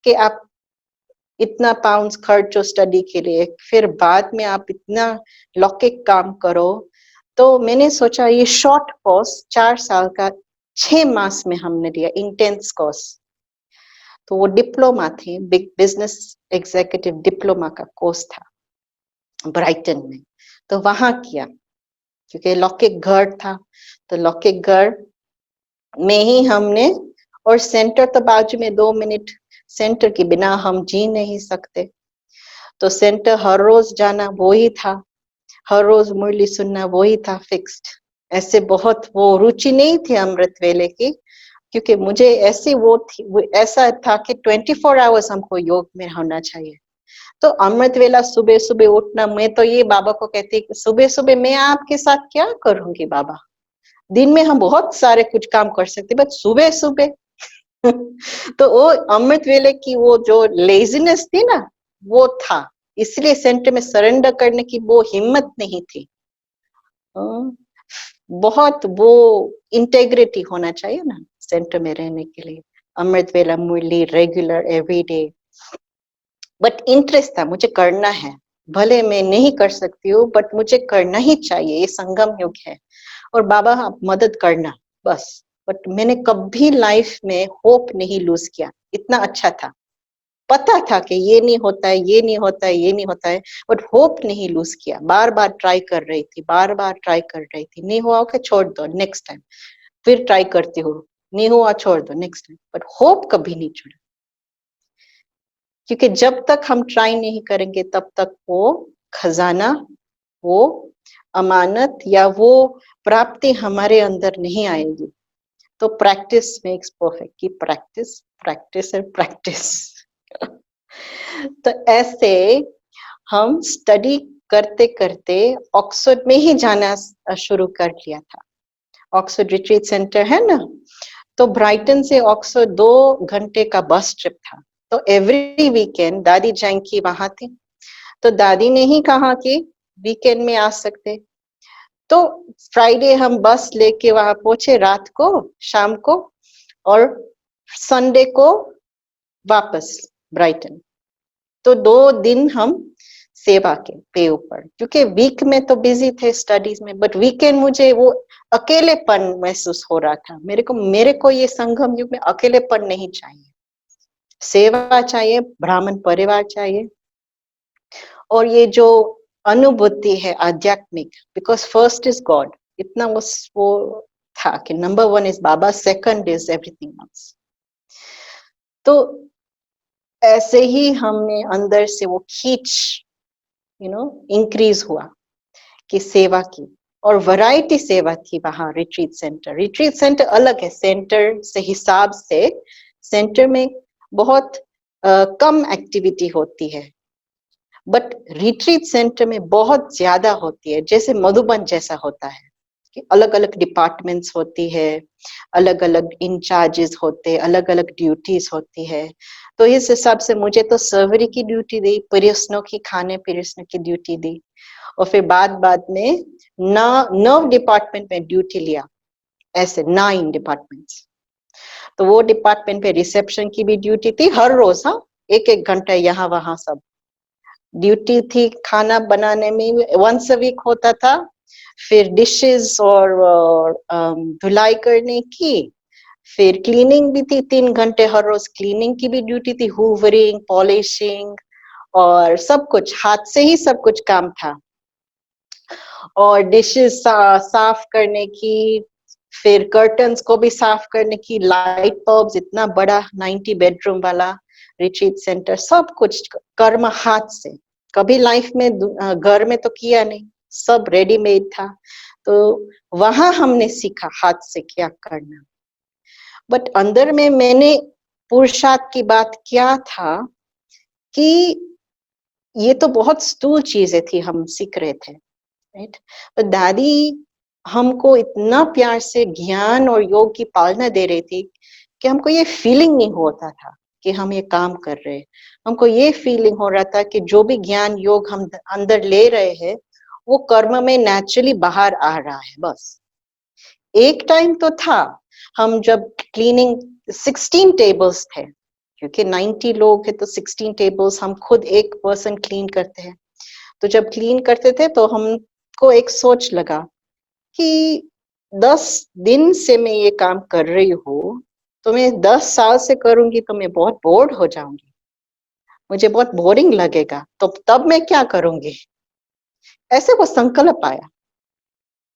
[SPEAKER 1] कि आप इतना पाउंड्स खर्चो स्टडी के लिए, फिर बाद में आप इतना लौकिक काम करो। तो मैंने सोचा ये शॉर्ट कोर्स 4 साल का 6 मास में हमने लिया, इंटेंस कोर्स। तो वो डिप्लोमा थी, बिग बिजनेस एग्जीक्यूटिव डिप्लोमा का कोर्स था ब्राइटन में। तो वहां किया, क्योंकि लौकिक घर था, तो लौकिक घर में ही हमने, और सेंटर तो बाजू में 2 मिनट, सेंटर के बिना हम जी नहीं सकते। तो सेंटर हर रोज जाना वो ही था, हर रोज मुरली सुनना वो ही था फिक्स्ड। ऐसे बहुत वो रुचि नहीं थी अमृत वेले की, क्योंकि मुझे ऐसी वो थी, वो ऐसा था कि 24 आवर्स हमको योग में होना चाहिए। तो अमृत वेला सुबह सुबह उठना, मैं तो ये बाबा को कहती कि सुबह सुबह मैं आपके साथ क्या करूंगी बाबा, दिन में हम बहुत सारे कुछ काम कर सकते, बट सुबह सुबह तो वो अमृत वेले की वो जो लेजीनेस थी ना, वो था, इसलिए सेंटर में सरेंडर करने की वो हिम्मत नहीं थी। बहुत वो इंटेग्रिटी होना चाहिए ना सेंटर में रहने के लिए, अमृत वेला मुरली रेगुलर एवरीडे। बट इंटरेस्ट था, मुझे करना है, भले मैं नहीं कर सकती हूँ बट मुझे करना ही चाहिए, ये संगम युग है और बाबा आप मदद करना बस। बट मैंने कभी लाइफ में होप नहीं लूज किया, इतना अच्छा था, पता था कि ये नहीं होता है, ये नहीं होता है, ये नहीं होता है, बट होप नहीं लूज किया, बार बार ट्राई कर रही थी, बार बार ट्राई कर रही थी, नहीं हुआ ओके छोड़ दो नेक्स्ट टाइम, फिर ट्राई करती हूँ, नहीं हुआ छोड़ दो नेक्स्ट टाइम, बट होप कभी नहीं छोड़ा, क्योंकि जब तक हम ट्राई नहीं करेंगे तब तक वो खजाना वो अमानत या वो प्राप्ति हमारे अंदर नहीं आएगी। तो प्रैक्टिस मेक्स परफेक्ट, की प्रैक्टिस प्रैक्टिस और प्रैक्टिस। तो ऐसे हम स्टडी करते करते ऑक्सफोर्ड में ही जाना शुरू कर लिया था। ऑक्सफोर्ड रिट्रीट सेंटर है ना, तो ब्राइटन से ऑक्सफोर्ड 2 घंटे का बस ट्रिप था। तो एवरी वीकेंड दादी जैंकी वहां थी, तो दादी ने ही कहा कि वीकेंड में आ सकते। तो फ्राइडे हम बस लेके वहां पहुंचे रात को, शाम को, और संडे को वापस ब्राइटन। तो 2 दिन हम सेवा के पे ऊपर, क्योंकि वीक में तो बिजी थे स्टडीज में, बट वीकेंड मुझे वो अकेलेपन महसूस हो रहा था। मेरे को ये संगम युग में अकेलेपन नहीं चाहिए, सेवा चाहिए, ब्राह्मण परिवार चाहिए। और ये जो अनुभूति है आध्यात्मिक, बिकॉज फर्स्ट इज गॉड, इतना वो था कि number 1 is Baba, second is everything else. तो ऐसे ही हमने अंदर से वो खींच इंक्रीज हुआ कि सेवा की, और वैरायटी सेवा थी वहां। रिट्रीट सेंटर अलग है सेंटर से हिसाब से। सेंटर में बहुत कम एक्टिविटी होती है, बट रिट्रीट सेंटर में बहुत ज्यादा होती है, जैसे मधुबन जैसा होता है कि अलग अलग डिपार्टमेंट्स होती है, अलग अलग इंचार्जेस होते, अलग अलग ड्यूटीज होती है। तो इस हिसाब से मुझे तो सर्वरी की ड्यूटी दी, परियोजनाओं की खाने परियोजना की ड्यूटी दी, और फिर बाद में 9 डिपार्टमेंट में ड्यूटी लिया, ऐसे 9 डिपार्टमेंट्स। तो वो डिपार्टमेंट पे रिसेप्शन की भी ड्यूटी थी हर रोज, हाँ, 1-1 घंटा यहाँ वहां सब ड्यूटी थी। खाना बनाने में वंस अ वीक होता था, फिर डिशेस और धुलाई करने की, फिर क्लीनिंग भी थी 3 घंटे हर रोज, क्लीनिंग की भी ड्यूटी थी, हूवरिंग, पॉलिशिंग, और सब कुछ हाथ से ही सब कुछ काम था। और डिशेस साफ करने की, फिर कर्टन्स को भी साफ करने की, लाइट बल्ब्स, इतना बड़ा 90 बेडरूम वाला रिट्रीट सेंटर, सब कुछ कर्म हाथ से। कभी लाइफ में घर में तो किया नहीं, सब रेडीमेड था। तो वहां हमने सीखा हाथ से क्या करना। बट अंदर में मैंने पुरुषार्थ की बात क्या था कि ये तो बहुत स्थूल चीजें थी हम सीख रहे थे, राइट। तो दादी हमको इतना प्यार से ज्ञान और योग की पालना दे रही थी कि हमको ये फीलिंग नहीं होता था कि हम ये काम कर रहे हैं। हमको ये फीलिंग हो रहा था कि जो भी ज्ञान योग हम अंदर ले रहे हैं वो कर्म में नेचुरली बाहर आ रहा है। बस एक टाइम तो था, हम जब क्लीनिंग 16 टेबल्स थे, क्योंकि 90 लोग हैं तो 16 टेबल्स हम खुद एक पर्सन क्लीन करते हैं। तो जब क्लीन करते थे तो हमको एक सोच लगा कि 10 दिन से मैं ये काम कर रही हूँ, तो मैं 10 साल से करूंगी तो मैं बहुत बोर्ड हो जाऊंगी, मुझे बहुत बोरिंग लगेगा, तो तब मैं क्या करूंगी। ऐसे वो संकल्प आया।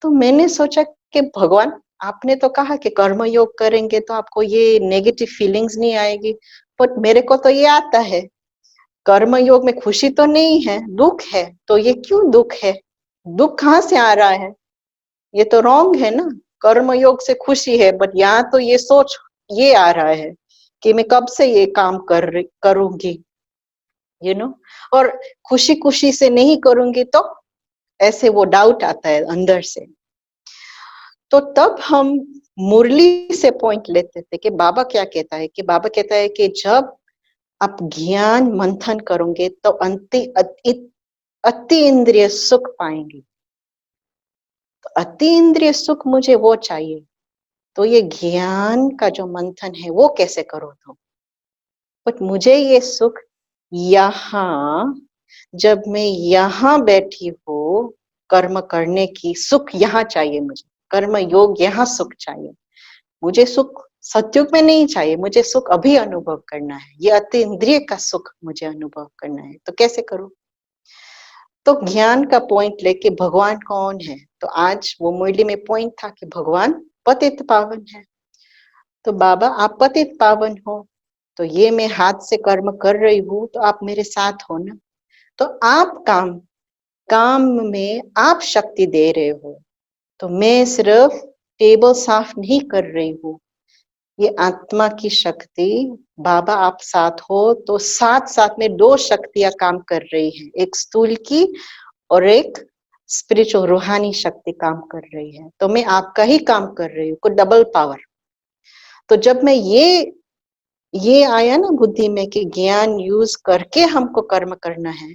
[SPEAKER 1] तो मैंने सोचा कि भगवान, आपने तो कहा कि कर्म योग करेंगे तो आपको ये नेगेटिव फीलिंग्स नहीं आएगी, बट मेरे को तो ये आता है। कर्म योग में खुशी तो नहीं है, दुख है। तो ये क्यों दुख है, दुख कहाँ से आ रहा है, ये तो रॉन्ग है ना। कर्म योग से खुशी है, बट यहाँ तो ये सोच ये आ रहा है कि मैं कब से ये काम करूंगी, और खुशी खुशी से नहीं करूंगी तो ऐसे वो डाउट आता है अंदर से। तो तब हम मुरली से पॉइंट लेते थे कि बाबा क्या कहता है, कि बाबा कहता है कि जब आप ज्ञान मंथन करोगे तो अति इंद्रिय सुख पाएंगे। तो अति इंद्रिय सुख मुझे वो चाहिए, तो ये ज्ञान का जो मंथन है वो कैसे करो तो। बट मुझे ये सुख यहाँ, जब मैं यहाँ बैठी हूँ कर्म करने की, सुख यहाँ चाहिए मुझे, कर्म योग यहाँ सुख चाहिए मुझे। सुख सतयुग में नहीं चाहिए, मुझे सुख अभी अनुभव करना है, ये अति इंद्रिय का सुख मुझे अनुभव करना है। तो कैसे करूं। तो ज्ञान का पॉइंट लेके भगवान कौन है, तो आज वो मुरली में पॉइंट था कि भगवान पतित पावन है। तो बाबा आप पतित पावन हो, तो ये मैं हाथ से कर्म कर रही हूँ तो आप मेरे साथ हो ना, तो आप काम काम में आप शक्ति दे रहे हो, तो मैं सिर्फ टेबल साफ नहीं कर रही हूँ, ये आत्मा की शक्ति, बाबा आप साथ हो तो साथ साथ में दो शक्तियां काम कर रही हैं, एक स्थूल की और एक स्पिरिचुअल रूहानी शक्ति काम कर रही है। तो मैं आपका ही काम कर रही हूँ, को डबल पावर। तो जब मैं ये आया ना बुद्धि में कि ज्ञान यूज करके हमको कर्म करना है,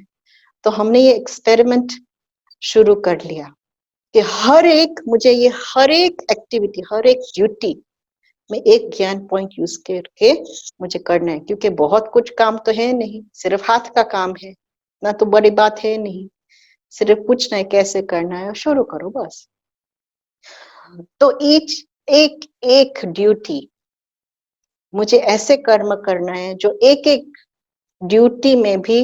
[SPEAKER 1] तो हमने ये एक्सपेरिमेंट शुरू कर लिया कि हर एक एक्टिविटी, हर एक ड्यूटी में एक ज्ञान पॉइंट यूज करके मुझे करना है, क्योंकि बहुत कुछ काम तो है नहीं, सिर्फ हाथ का काम है ना, तो बड़ी बात है नहीं, सिर्फ पूछना है कैसे करना है और शुरू करो बस। तो एक ड्यूटी मुझे ऐसे कर्म करना है जो एक एक ड्यूटी में भी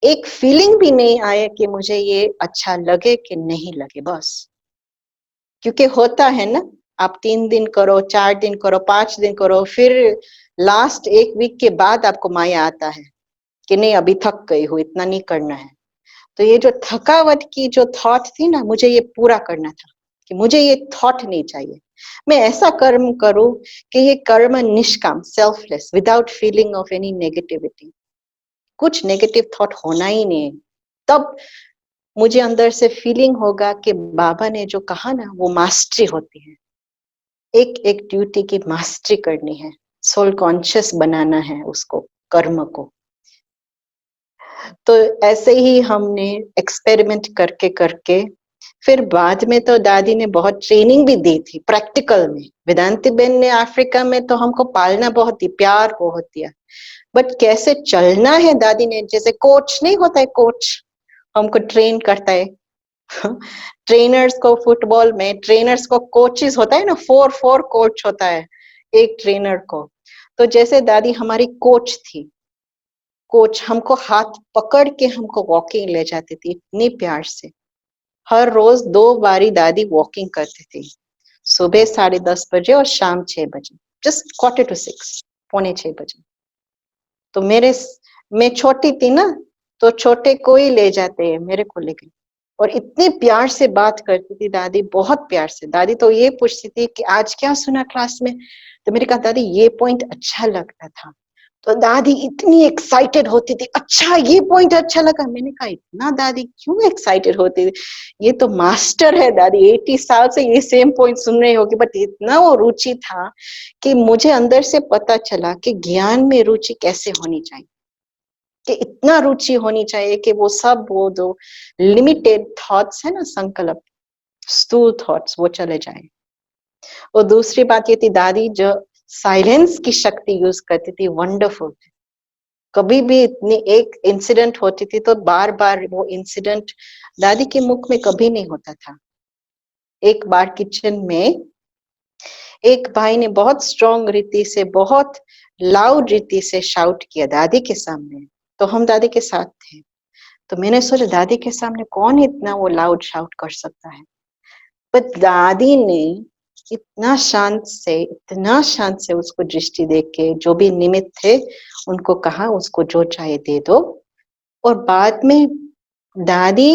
[SPEAKER 1] एक फीलिंग भी नहीं आए कि मुझे ये अच्छा लगे कि नहीं लगे, बस। क्योंकि होता है ना, आप 3 दिन करो, 4 दिन करो, 5 दिन करो, फिर लास्ट 1 वीक के बाद आपको माया आता है कि नहीं अभी थक गई हूँ, इतना नहीं करना है। तो ये जो थकावट की जो थॉट थी ना, मुझे ये पूरा करना था कि मुझे ये थॉट नहीं चाहिए, मैं ऐसा कर्म करूं कि ये कर्म निष्काम, selfless, without feeling of any negativity, कुछ नेगेटिव थॉट होना ही नहीं। तब मुझे अंदर से फीलिंग होगा कि बाबा ने जो कहा ना, वो मास्टरी होती है, एक एक ड्यूटी की मास्टरी करनी है, सोल कॉन्शियस बनाना है उसको, कर्म को। तो ऐसे ही हमने एक्सपेरिमेंट करके करके फिर बाद में तो दादी ने बहुत ट्रेनिंग भी दी थी प्रैक्टिकल में। वेदांती बेन ने अफ्रीका में तो हमको पालना बहुत ही, प्यार बहुत दिया, बट कैसे चलना है दादी ने, जैसे कोच नहीं होता है, कोच हमको ट्रेन करता है ट्रेनर्स को फुटबॉल में, ट्रेनर्स को कोचेस होता है ना, 4 कोच होता है एक ट्रेनर को। तो जैसे दादी हमारी कोच थी, कोच हमको हाथ पकड़ के हमको वॉकिंग ले जाती थी इतनी प्यार से। हर रोज 2 बारी दादी वॉकिंग करती थी, सुबह 10:30 बजे और शाम 6 बजे, जस्ट 5:45, 5:45 बजे। तो मैं छोटी थी ना, तो छोटे को ही ले जाते हैं, मेरे को ले गई, और इतनी प्यार से बात करती थी दादी, बहुत प्यार से। दादी तो ये पूछती थी कि आज क्या सुना क्लास में, तो मेरे कहा दादी ये पॉइंट अच्छा लगता था, तो दादी इतनी एक्साइटेड होती थी, अच्छा ये पॉइंट अच्छा लगा। मैंने कहा इतना दादी क्यों एक्साइटेड होती थी, ये तो मास्टर है दादी, 80 साल से ये सेम पॉइंट सुन रही होगी, बट इतना वो रुचि था कि मुझे अंदर से पता चला कि ज्ञान में रुचि कैसे होनी चाहिए, कि इतना रुचि होनी चाहिए कि वो सब, वो जो लिमिटेड थॉट्स है ना, संकल्प, स्थूल थॉट्स, वो चले जाए। और दूसरी बात ये थी, दादी जो साइलेंस की शक्ति यूज करती थी, वंडरफुल। कभी भी इतनी एक इंसिडेंट होती थी तो बार बार वो इंसिडेंट दादी के मुख में कभी नहीं होता था। एक बार किचन में एक भाई ने बहुत स्ट्रॉन्ग रीति से, बहुत लाउड रीति से शाउट किया दादी के सामने, तो हम दादी के साथ थे। तो मैंने सोचा दादी के सामने कौन इतना वो लाउड शाउट कर सकता है, पर दादी ने इतना शांत से उसको दृष्टि देख के, जो भी निमित्त थे उनको कहा उसको जो चाहे दे दो। और बाद में दादी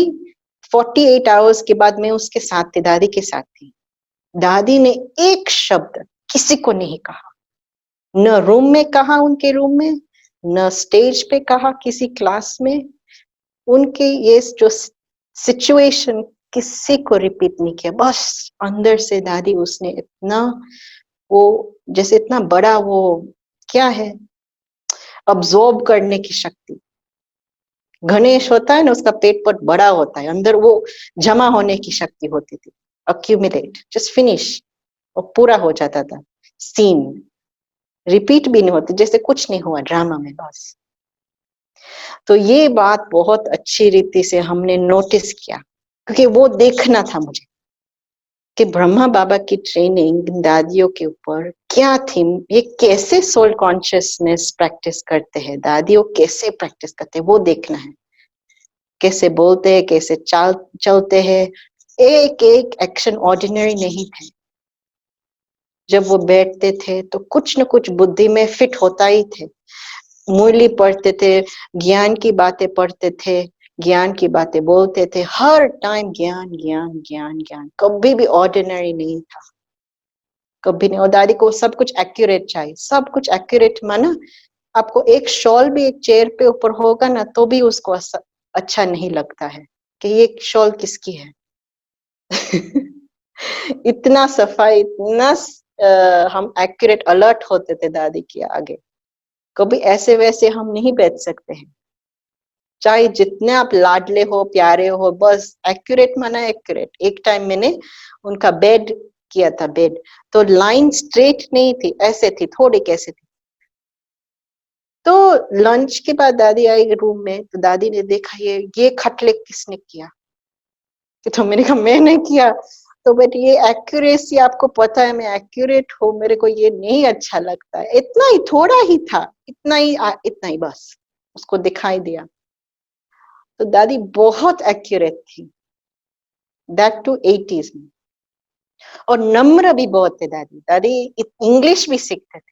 [SPEAKER 1] 48 आवर्स के बाद मैं उसके साथ थी, दादी के साथ थी, दादी ने एक शब्द किसी को नहीं कहा, न रूम में कहा, उनके रूम में, न स्टेज पे कहा किसी क्लास में, उनके ये जो सिचुएशन किसी को रिपीट नहीं किया, बस अंदर से दादी उसने इतना, वो जैसे इतना बड़ा, वो क्या है, अब्सॉर्ब करने की शक्ति। गणेश होता है ना, उसका पेट बहुत बड़ा होता है, अंदर वो जमा होने की शक्ति होती थी, अक्यूमुलेट, जस्ट फिनिश, और पूरा हो जाता था सीन, रिपीट भी नहीं होती, जैसे कुछ नहीं हुआ ड्रामा में, बस। तो ये बात बहुत अच्छी रीति से हमने नोटिस किया, क्योंकि वो देखना था मुझे कि ब्रह्मा बाबा की ट्रेनिंग दादियों के ऊपर क्या थी, ये कैसे सोल कॉन्शियसनेस प्रैक्टिस करते हैं, दादियों कैसे प्रैक्टिस करते हैं, वो देखना है, कैसे बोलते हैं, कैसे चलते हैं, एक एक एक्शन ऑर्डिनरी नहीं थे। जब वो बैठते थे तो कुछ न कुछ बुद्धि में फिट होता ही थे, मुरली पढ़ते थे, ज्ञान की बातें पढ़ते थे, ज्ञान की बातें बोलते थे, हर टाइम ज्ञान ज्ञान ज्ञान ज्ञान, कभी भी ऑर्डिनरी नहीं था, कभी नहीं। और दादी को सब कुछ एक्यूरेट चाहिए, सब कुछ एक्यूरेट माना आपको एक शॉल भी एक चेयर पे ऊपर होगा ना तो भी उसको अच्छा नहीं लगता है कि ये शॉल किसकी है। इतना सफाई, इतना हम एक्यूरेट अलर्ट होते थे दादी के आगे। कभी ऐसे वैसे हम नहीं बैठ सकते हैं, चाहे जितने आप लाडले हो प्यारे हो, बस एक्यूरेट माना एक्यूरेट। एक टाइम मैंने उनका बेड किया था, बेड तो लाइन स्ट्रेट नहीं थी, ऐसे थी, थोड़ी कैसे थी। तो लंच के बाद दादी आई रूम में, तो दादी ने देखा ये खटले किसने किया, तो मैंने कहा मैंने किया। तो बेटी ये एक्यूरेसी आपको पता है मैं एक्यूरेट हूँ, मेरे को ये नहीं अच्छा लगता है। इतना ही, थोड़ा ही था, इतना ही बस उसको दिखाई दिया। तो दादी बहुत एक्यूरेट थी, दैट टू 80s में। और नम्र भी बहुत थे दादी। दादी इंग्लिश भी सीखते थे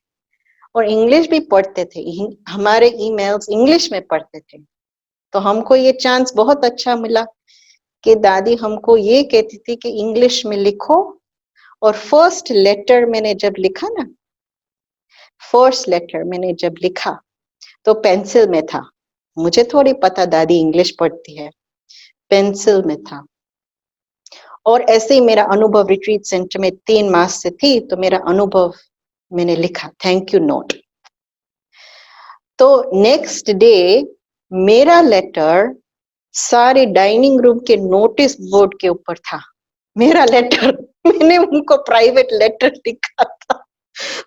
[SPEAKER 1] और इंग्लिश भी पढ़ते थे, हमारे ईमेल्स इंग्लिश में पढ़ते थे। तो हमको ये चांस बहुत अच्छा मिला कि दादी हमको ये कहती थी कि इंग्लिश में लिखो। और फर्स्ट लेटर मैंने जब लिखा ना, फर्स्ट लेटर मैंने जब लिखा तो पेंसिल में था, मुझे थोड़ी पता दादी इंग्लिश पढ़ती है, पेंसिल में था। और ऐसे ही मेरा अनुभव रिट्रीट सेंटर में 3 मास से थी, तो मेरा अनुभव मैंने लिखा, थैंक यू नोट। तो नेक्स्ट डे मेरा लेटर सारे डाइनिंग रूम के नोटिस बोर्ड के ऊपर था, मेरा लेटर। मैंने उनको प्राइवेट लेटर लिखा था।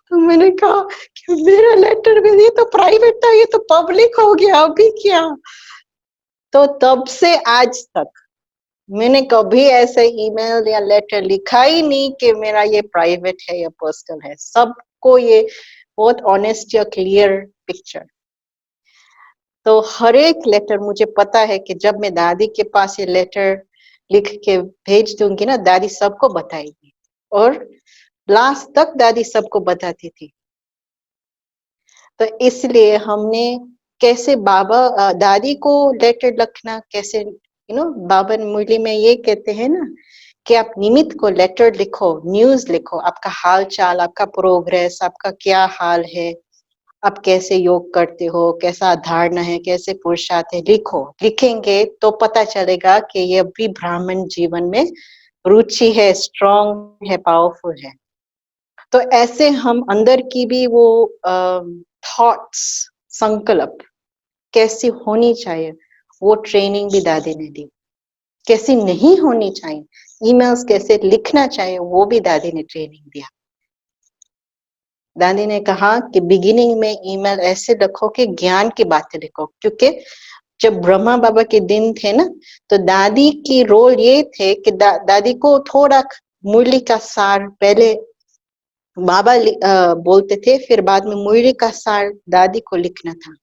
[SPEAKER 1] तो मैंने कहा कि मेरा लेटर में, ये तो प्राइवेट था, ये तो पब्लिक हो गया, अभी क्या। तो तब से आज तक मैंने कभी ऐसे ईमेल या लेटर लिखा ही नहीं कि मेरा ये प्राइवेट है या पर्सनल है। सबको ये बहुत ऑनेस्ट या क्लियर पिक्चर। तो हर एक लेटर मुझे पता है कि जब मैं दादी के पास ये लेटर लिख के भेज दूंगी ना, दादी सबको बताएगी और लास्ट तक दादी सबको बताती थी। तो इसलिए हमने कैसे बाबा दादी को लेटर लिखना, कैसे बाबा मुरली में ये कहते हैं ना कि आप निमित्त को लेटर लिखो, न्यूज लिखो, आपका हाल चाल, आपका प्रोग्रेस, आपका क्या हाल है, आप कैसे योग करते हो, कैसा धारणा है, कैसे पुरुषार्थ है, लिखो। लिखेंगे तो पता चलेगा कि ये भी ब्राह्मण जीवन में रुचि है, स्ट्रांग है, पावरफुल है। तो ऐसे हम अंदर की भी वो थॉट्स, संकल्प कैसी होनी चाहिए, वो ट्रेनिंग भी दादी ने दी। कैसी नहीं होनी चाहिए, ईमेल्स कैसे लिखना चाहिए, वो भी दादी ने ट्रेनिंग दिया। दादी ने कहा कि बिगिनिंग में ईमेल ऐसे लिखो कि ज्ञान की बातें लिखो, क्योंकि जब ब्रह्मा बाबा के दिन थे ना, तो दादी की रोल ये थे कि दादी को थोड़ा मुरली का सार पहले बाबा बोलते थे, फिर बाद में मुरली का सार दादी को लिखना था।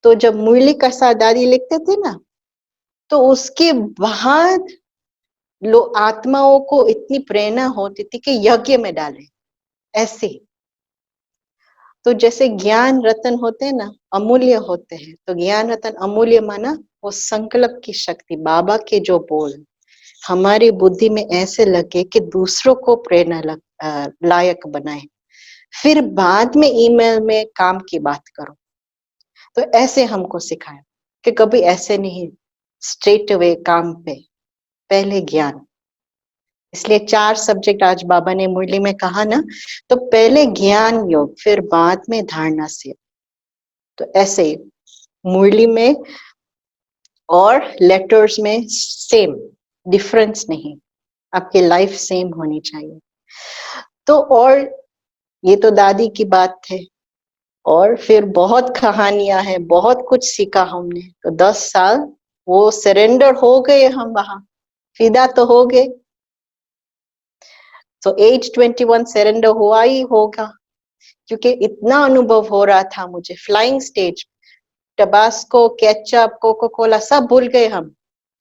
[SPEAKER 1] तो जब मुरली का सार दादी लिखते थे ना, तो उसके बाद आत्माओं को इतनी प्रेरणा होती थी कि यज्ञ में डाले, ऐसे। तो जैसे ज्ञान रतन होते हैं ना, अमूल्य होते हैं, तो ज्ञान रतन अमूल्य माना वो संकल्प की शक्ति, बाबा के जो बोल हमारी बुद्धि में ऐसे लगे कि दूसरों को प्रेरणा लायक बनाए, फिर बाद में ईमेल में काम की बात करो। तो ऐसे हमको सिखाया कि कभी ऐसे नहीं, स्ट्रेट अवे काम पे, पहले ज्ञान। इसलिए 4 सब्जेक्ट आज बाबा ने मुरली में कहा ना, तो पहले ज्ञान योग, फिर बाद में धारणा से। तो ऐसे मुरली में और लेटर्स में सेम, डिफरेंस नहीं, आपकी लाइफ सेम होनी चाहिए। तो और ये तो दादी की बात है, और फिर बहुत कहानियां हैं, बहुत कुछ सीखा हमने। तो 10 साल वो सरेंडर हो गए, हम वहां फिदा तो हो गए। तो एज 21 सरेंडर हुआ ही होगा, क्योंकि इतना अनुभव हो रहा था मुझे। Flying stage, Tabasco, ketchup, Coca Cola सब भूल गए, हम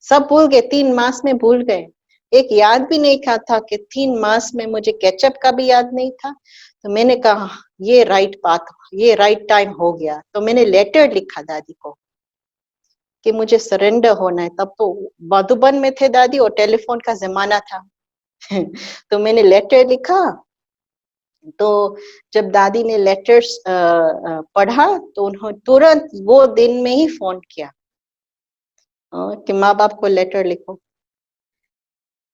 [SPEAKER 1] सब भूल गए, 3 मास में भूल गए। एक याद भी नहीं था कि 3 मास में मुझे केचप का भी याद नहीं था। तो मैंने कहा ये राइट पाथ, ये राइट टाइम हो गया। तो मैंने लेटर लिखा दादी को कि मुझे सरेंडर होना है। तब तो मधुबन में थे दादी और टेलीफोन का जमाना था। तो मैंने लेटर लिखा। तो जब दादी ने लेटर्स पढ़ा तो उन्होंने तुरंत वो दिन में ही फोन किया कि माँ बाप को लेटर लिखो।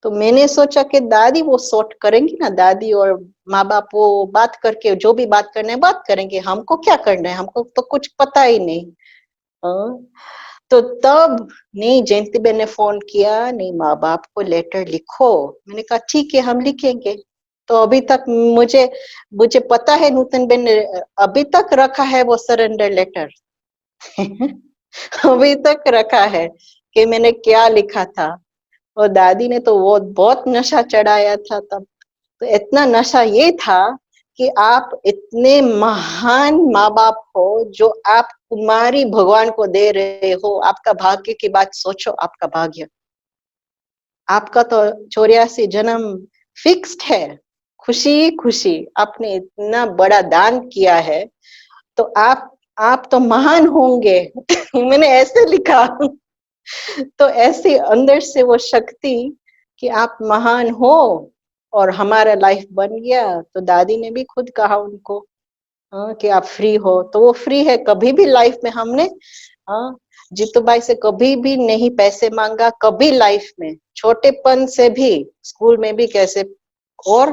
[SPEAKER 1] तो मैंने सोचा कि दादी वो सॉर्ट करेंगी ना, दादी और माँ बाप वो बात करके जो भी बात करना है बात करेंगे, हमको क्या करना है, हमको तो कुछ पता ही नहीं। तो तब नहीं, जयंती बहन ने फोन किया, नहीं माँ बाप को लेटर लिखो। मैंने कहा ठीक है हम लिखेंगे। तो अभी तक मुझे मुझे पता है नूतन बहन ने अभी तक रखा है वो सरेंडर लेटर। अभी तक रखा है कि मैंने क्या लिखा था। और दादी ने तो वो बहुत नशा चढ़ाया था तब। तो इतना नशा ये था कि आप इतने महान माँ बाप हो जो आप कुमारी भगवान को दे रहे हो, आपका भाग्य की बात सोचो, आपका भाग्य। आपका तो 84 जन्म फिक्स्ड है। खुशी खुशी आपने इतना बड़ा दान किया है, तो आप तो महान होंगे। मैंने ऐसे लिखा। तो ऐसे अंदर से वो शक्ति कि आप महान हो और हमारा लाइफ बन गया। तो दादी ने भी खुद कहा उनको कि आप फ्री हो, तो वो फ्री है। कभी भी लाइफ में हमने जीतू भाई से कभी भी नहीं पैसे मांगा, कभी लाइफ में, छोटेपन से भी, स्कूल में भी कैसे, और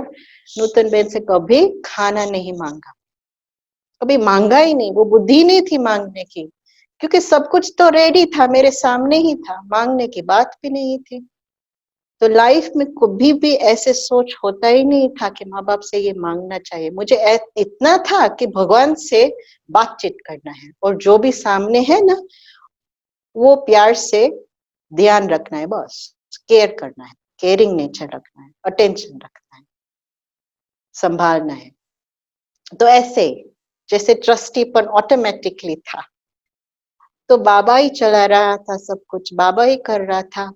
[SPEAKER 1] नूतन बहन से कभी खाना नहीं मांगा, कभी मांगा ही नहीं। वो बुद्धि नहीं थी मांगने की, क्योंकि सब कुछ तो रेडी था, मेरे सामने ही था, मांगने की बात भी नहीं थी। तो लाइफ में कभी भी ऐसे सोच होता ही नहीं था कि माँ बाप से ये मांगना चाहिए। मुझे इतना था कि भगवान से बातचीत करना है और जो भी सामने है ना वो प्यार से ध्यान रखना है, बस केयर करना है, केयरिंग नेचर रखना है, अटेंशन रखना है, संभालना है। तो ऐसे जैसे ट्रस्टीपन ऑटोमेटिकली था। तो बाबा ही चला रहा था सब कुछ, बाबा ही कर रहा था।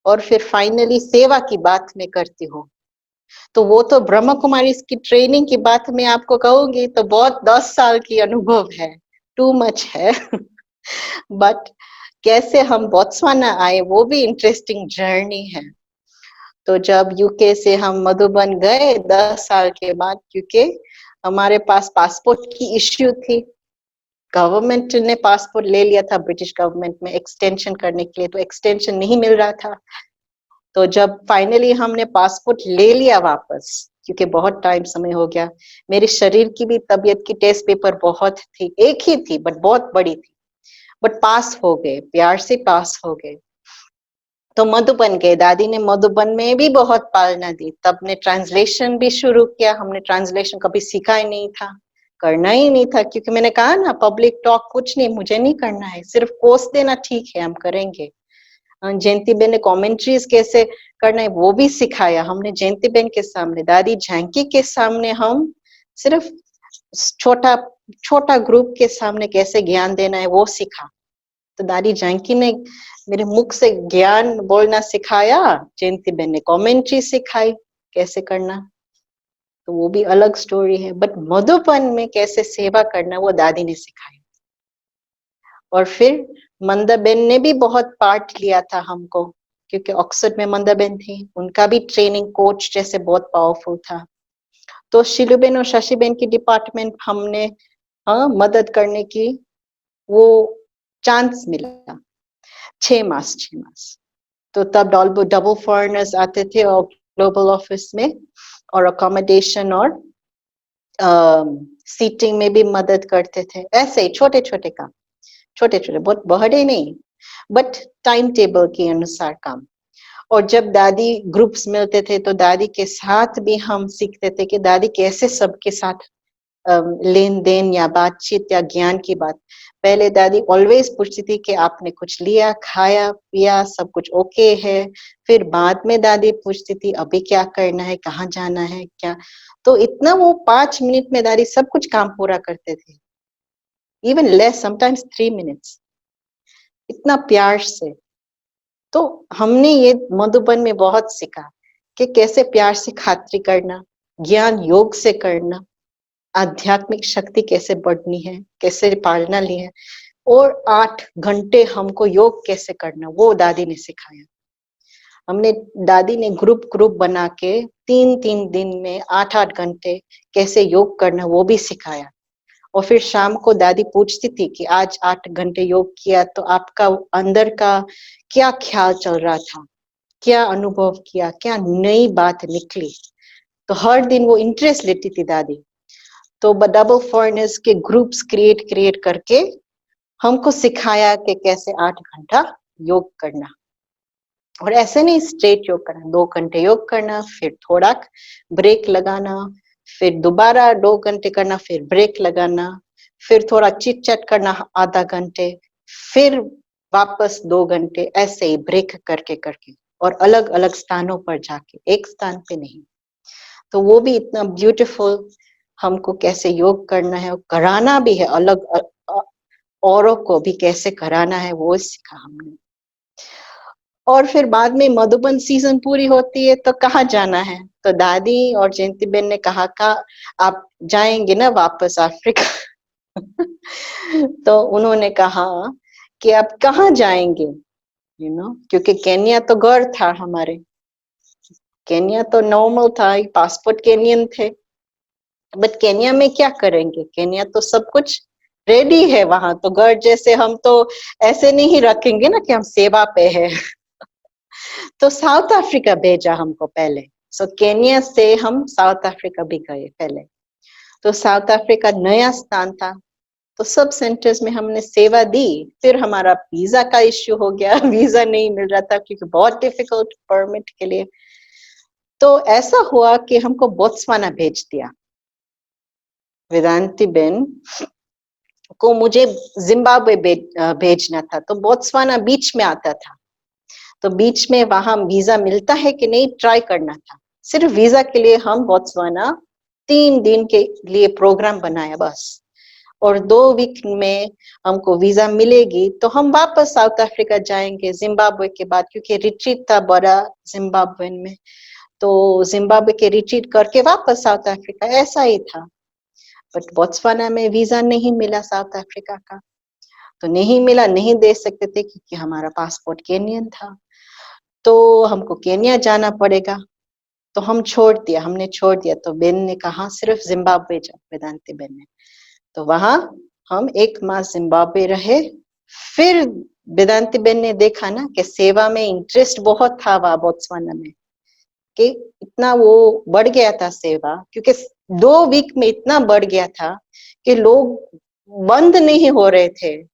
[SPEAKER 1] और फिर फाइनली सेवा की बात मैं करती हूँ, तो वो तो ब्रह्म कुमारी की ट्रेनिंग की बात मैं आपको कहूंगी तो बहुत 10 साल की अनुभव है, टू मच है। बट कैसे हम बोत्सवाना आए वो भी इंटरेस्टिंग जर्नी है। तो जब यूके से हम मधुबन गए 10 साल के बाद, क्योंकि हमारे पास पासपोर्ट की इश्यू थी, गवर्नमेंट ने पासपोर्ट ले लिया था ब्रिटिश गवर्नमेंट में एक्सटेंशन करने के लिए, तो एक्सटेंशन नहीं मिल रहा था। तो जब फाइनली हमने पासपोर्ट ले लिया वापस, क्योंकि बहुत टाइम समय हो गया, मेरे शरीर की भी तबीयत की टेस्ट पेपर बहुत थी, एक ही थी बट बहुत बड़ी थी, बट पास हो गए, प्यार से पास हो गए। तो मधुबन गए, दादी ने मधुबन में भी बहुत पालना दी। तब ने ट्रांसलेशन भी शुरू किया। हमने ट्रांसलेशन कभी सीखा ही नहीं था, करना ही नहीं था, क्योंकि मैंने कहा ना पब्लिक टॉक कुछ नहीं, मुझे नहीं करना है, सिर्फ कोर्स देना ठीक है हम करेंगे। जयंती बेन ने कमेंट्रीज कैसे करना है वो भी सिखाया हमने जयंती बेन के सामने, दादी झांकी के सामने, हम सिर्फ छोटा छोटा ग्रुप के सामने कैसे ज्ञान देना है वो सीखा। तो दादी झांकी ने मेरे मुख से ज्ञान बोलना सिखाया, जयंती बेन ने कमेंट्री सिखाई कैसे करना, तो वो भी अलग स्टोरी है। बट मधुबन में कैसे सेवा करना वो दादी ने सिखाया। और फिर मंदाबेन ने भी बहुत पार्ट लिया था हमको, क्योंकि ऑक्सफोर्ड में मंदाबेन थी, उनका भी ट्रेनिंग कोच जैसे बहुत पावरफुल था। तो शिलुबेन और शशिबेन की डिपार्टमेंट हमने मदद करने की वो चांस मिला। 6 मास। तो तब डबल फॉरेनर्स आते थे और ग्लोबल ऑफिस में, और अकोमोडेशन और सीटिंग में भी मदद करते थे। ऐसे ही छोटे छोटे काम, छोटे छोटे, बहुत बड़े नहीं, बट टाइम टेबल के अनुसार काम। और जब दादी ग्रुप्स मिलते थे तो दादी के साथ भी हम सीखते थे कि दादी कैसे सबके साथ लेन देन या बातचीत या ज्ञान की बात। पहले दादी ऑलवेज पूछती थी कि आपने कुछ लिया, खाया पिया, सब कुछ ओके है। फिर बाद में दादी पूछती थी अभी क्या करना है, कहाँ जाना है, क्या। तो इतना वो 5 मिनट में दादी सब कुछ काम पूरा करते थे, इवन लेस, समटाइम्स 3 मिनट्स, इतना प्यार से। तो हमने ये मधुबन में बहुत सीखा कि कैसे प्यार से खातिरी करना, ज्ञान योग से करना, आध्यात्मिक शक्ति कैसे बढ़नी है, कैसे पालना ली है। और 8 घंटे हमको योग कैसे करना वो दादी ने सिखाया। हमने दादी ने ग्रुप बना के 3-3 दिन में 8-8 घंटे कैसे योग करना वो भी सिखाया। और फिर शाम को दादी पूछती थी कि आज 8 घंटे योग किया तो आपका अंदर का क्या ख्याल चल रहा था, क्या अनुभव किया, क्या नई बात निकली। तो हर दिन वो इंटरेस्ट लेती थी दादी। तो डबल फॉरेनर्स के ग्रुप्स क्रिएट करके हमको सिखाया कि कैसे 8 घंटा योग करना। और ऐसे नहीं स्ट्रेट योग करना, 2 घंटे योग करना, फिर थोड़ा ब्रेक लगाना, फिर दोबारा 2 घंटे करना, फिर ब्रेक लगाना, फिर थोड़ा चिट चैट करना आधा घंटे, फिर वापस 2 घंटे, ऐसे ही ब्रेक करके करके और अलग अलग स्थानों पर जाके, एक स्थान पे नहीं। तो वो भी इतना ब्यूटीफुल हमको कैसे योग करना है और कराना भी है, अलग औरों को भी कैसे कराना है वो सीखा हमने। और फिर बाद में मधुबन सीजन पूरी होती है तो कहाँ जाना है, तो दादी और जयंती बहन ने कहा आप जाएंगे ना वापस अफ्रीका तो उन्होंने कहा कि आप कहाँ जाएंगे, क्योंकि केन्या तो घर था हमारे, केन्या तो नॉर्मल था, पासपोर्ट केनियन थे, बट केन्या में क्या करेंगे, केन्या तो सब कुछ रेडी है वहां, तो घर जैसे हम तो ऐसे नहीं रखेंगे ना कि हम सेवा पे है तो साउथ अफ्रीका भेजा हमको पहले। सो केन्या से हम साउथ अफ्रीका भी गए पहले। तो साउथ अफ्रीका नया स्थान था, तो सब सेंटर्स में हमने सेवा दी। फिर हमारा वीजा का इश्यू हो गया वीजा नहीं मिल रहा था क्योंकि बहुत डिफिकल्ट परमिट के लिए। तो ऐसा हुआ कि हमको बोत्सवाना भेज दिया। वेदांती बेन को मुझे जिम्बाब्वे भेजना था, तो बोत्सवाना बीच में आता था, तो बीच में वहां वीजा मिलता है कि नहीं ट्राई करना था। सिर्फ वीजा के लिए हम बोत्सवाना 3 दिन के लिए प्रोग्राम बनाया बस, और 2 वीक में हमको वीजा मिलेगी तो हम वापस साउथ अफ्रीका जाएंगे जिम्बाब्वे के बाद, क्योंकि रिट्रीट था बड़ा जिम्बाब्वे में, तो जिम्बाब्वे के रिट्रीट करके वापस साउथ अफ्रीका, ऐसा ही था। बट बोत्सवाना में वीजा नहीं मिला साउथ अफ्रीका का, तो नहीं मिला, नहीं दे सकते थे क्योंकि हमारा पासपोर्ट केनियन था, तो हमको केन्या जाना पड़ेगा। तो हमने छोड़ दिया। तो बेन ने कहा सिर्फ जिम्बाब्वे जाओ, वेदांती बेन ने। तो वहां हम 1 माह जिम्बाब्वे रहे। फिर वेदांती बेन ने देखा ना कि सेवा में इंटरेस्ट बहुत था वहां बोत्सवाना में, कि इतना वो बढ़ गया था सेवा, क्योंकि 2 वीक में इतना बढ़ गया था कि लोग बंद नहीं हो रहे थे।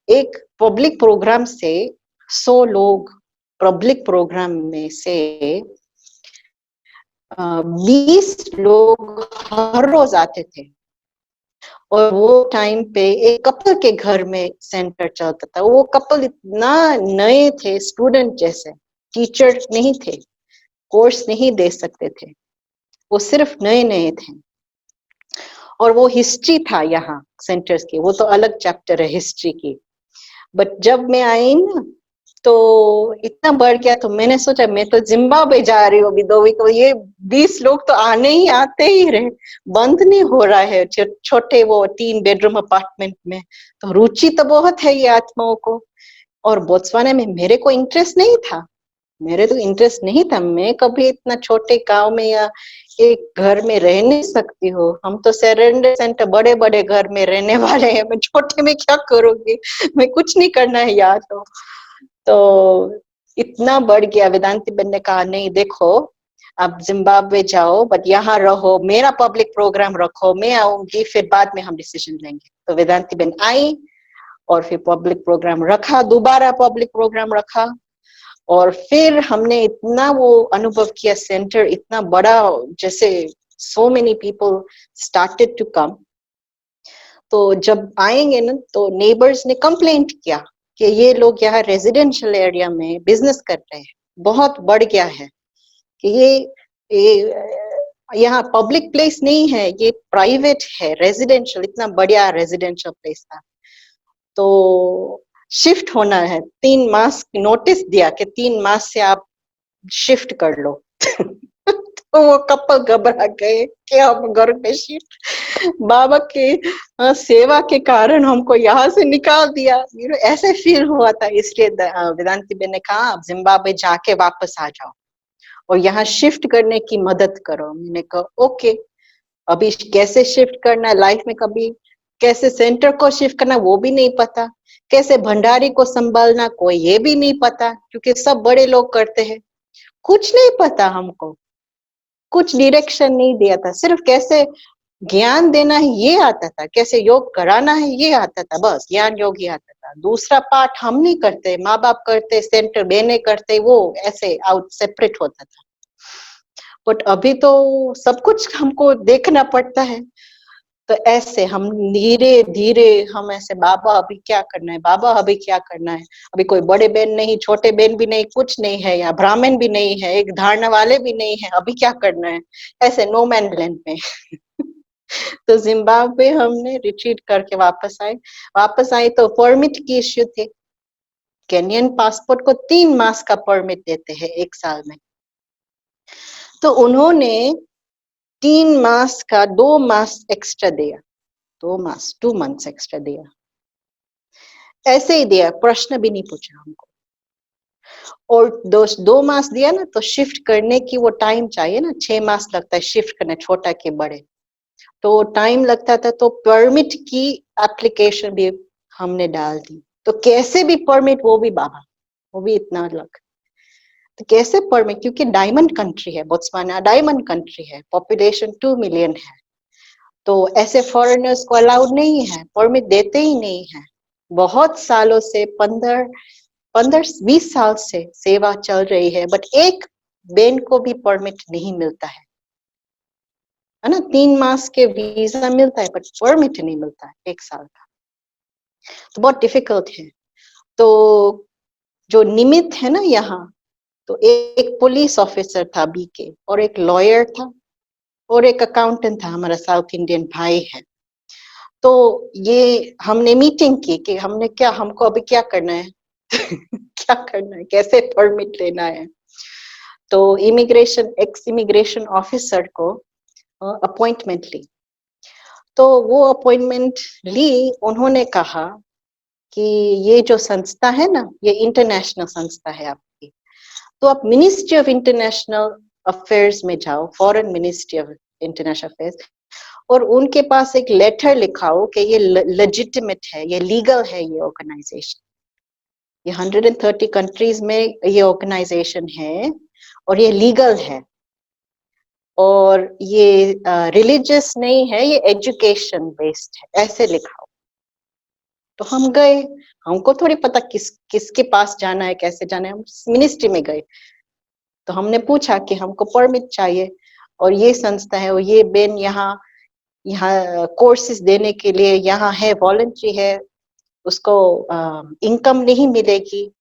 [SPEAKER 1] एक पब्लिक प्रोग्राम से 100 लोग, पब्लिक प्रोग्राम में से 20 लोग हर रोज आते थे। और वो टाइम पे एक कपल के घर में सेंटर चलता था। वो कपल इतना नए थे, स्टूडेंट जैसे, टीचर नहीं थे, कोर्स नहीं दे सकते थे, वो सिर्फ नए नए थे। और वो हिस्ट्री था यहाँ सेंटर्स की, वो तो अलग चैप्टर है हिस्ट्री की। बट जब मैं आई ना तो इतना बढ़ गया, तो मैंने सोचा मैं तो जिम्बाब्वे जा रही हूँ अभी 2 वीक, ये 20 लोग तो आते ही रहे, बंद नहीं हो रहा है। छोटे वो 3 बेडरूम अपार्टमेंट में, तो रुचि तो बहुत है ये आत्माओं को। और बोत्सवाना में मेरे को इंटरेस्ट नहीं था, मैं कभी इतना छोटे गांव में या एक घर में रह नहीं सकती हूँ। हम तो सरेंडर सेंटर बड़े बड़े घर में रहने वाले हैं, मैं छोटे में क्या करूंगी, मैं कुछ नहीं करना है यार। तो इतना बढ़ गया। वेदांती बेन ने कहा नहीं देखो, आप जिम्बाब्वे जाओ बट यहाँ रहो, मेरा पब्लिक प्रोग्राम रखो, मैं आऊंगी, फिर बाद में हम डिसीजन लेंगे। तो वेदांती बेन आई और फिर पब्लिक प्रोग्राम रखा, दोबारा पब्लिक प्रोग्राम रखा। और फिर हमने इतना वो अनुभव किया, सेंटर इतना बड़ा, जैसे so many people started to come। तो जब आएंगे ना तो नेबर्स ने कंप्लेंट किया कि ये लोग यहाँ रेजिडेंशियल एरिया में बिजनेस कर रहे हैं, बहुत बढ़ गया है कि ये यहाँ पब्लिक प्लेस नहीं है, ये प्राइवेट है, रेजिडेंशियल, इतना बढ़िया रेजिडेंशियल प्लेस था। तो शिफ्ट होना है, 3 मास नोटिस दिया कि 3 मास से आप शिफ्ट कर लो तो वो कपल घबरा गए कि हम घर पे शिफ्ट बाबा के सेवा के कारण हमको यहाँ से निकाल दिया, ऐसे फील हुआ था। इसलिए वेदांती बेन ने कहा आप जिम्बाब्वे जाके वापस आ जाओ और यहाँ शिफ्ट करने की मदद करो। मैंने कहा ओके, अभी कैसे शिफ्ट करना लाइफ में, कभी कैसे सेंटर को शिफ्ट करना वो भी नहीं पता, कैसे भंडारी को संभालना कोई ये भी नहीं पता, क्योंकि सब बड़े लोग करते हैं। कुछ नहीं पता हमको, कुछ डायरेक्शन नहीं दिया था, सिर्फ कैसे ज्ञान देना है ये आता था, कैसे योग कराना है ये आता था, बस ज्ञान योग ही आता था। दूसरा पार्ट हम नहीं करते, माँ बाप करते, सेंटर बहने करते, वो ऐसे आउट सेपरेट होता था। बट अभी तो सब कुछ हमको देखना पड़ता है, तो ऐसे हम धीरे धीरे हम ऐसे, बाबा अभी क्या करना है, बाबा अभी क्या करना है। अभी कोई बड़े बहन नहीं, छोटे बहन भी नहीं, कुछ नहीं है, या ब्राह्मण भी नहीं है, एक धारणा वाले भी नहीं है, अभी क्या करना है, ऐसे नो मैन लैंड में। तो जिम्बाब्वे हमने रिट्रीट करके वापस आए तो परमिट की इश्यू थे। केनियन पासपोर्ट को 3 मास का परमिट देते हैं 1 साल में, तो उन्होंने 3 मास का 2 मास एक्स्ट्रा दिया, 2 मंथ्स एक्स्ट्रा दिया, ऐसे ही दिया, प्रश्न भी नहीं पूछा हमको। और 2 मास दिया ना, तो शिफ्ट करने की वो टाइम चाहिए ना, 6 मास लगता है शिफ्ट करना, छोटा के बड़े, तो टाइम लगता था। तो परमिट की एप्लीकेशन भी हमने डाल दी, तो कैसे भी परमिट, वो भी बाबा, वो भी इतना अलग, तो कैसे परमिट, क्योंकि डायमंड कंट्री है बोत्सवाना, डायमंड कंट्री है, पॉपुलेशन 2 मिलियन है, तो ऐसे फॉरेनर्स को अलाउड नहीं है, परमिट देते ही नहीं है। बहुत सालों से 15-20 साल से सेवा चल रही है, बट एक बेन को भी परमिट नहीं मिलता है ना। 3 मास के वीजा मिलता है, बट परमिट नहीं मिलता है 1 साल का, तो बहुत डिफिकल्ट है। तो जो निमित्त है ना यहाँ, तो एक पुलिस ऑफिसर था बीके, और एक लॉयर था, और एक अकाउंटेंट था, हमारा साउथ इंडियन भाई है। तो ये हमने मीटिंग की कि हमको अभी क्या करना है क्या करना है, कैसे परमिट लेना है। तो एक्स इमिग्रेशन ऑफिसर को अपॉइंटमेंट ली, तो वो अपॉइंटमेंट ली, उन्होंने कहा कि ये जो संस्था है ना, ये इंटरनेशनल संस्था है आपकी, तो आप मिनिस्ट्री ऑफ इंटरनेशनल अफेयर्स में जाओ, foreign ministry of international affairs, और उनके पास एक लेटर लिखाओ कि ये लेजिटिमेट है, ये लीगल है, ये ऑर्गेनाइजेशन, ये 130 कंट्रीज में ये ऑर्गेनाइजेशन है, और ये लीगल है, और ये रिलीजियस नहीं है, ये एजुकेशन बेस्ड है, ऐसे लिखाओ। तो हम गए, हमको थोड़ी पता किसके पास जाना है, कैसे जाना है, हम मिनिस्ट्री में गए, तो हमने पूछा कि हमको परमिट चाहिए, और ये संस्था है, और ये बेन यहाँ कोर्सेज देने के लिए यहाँ है, वॉलंटरी है, उसको इनकम नहीं मिलेगी,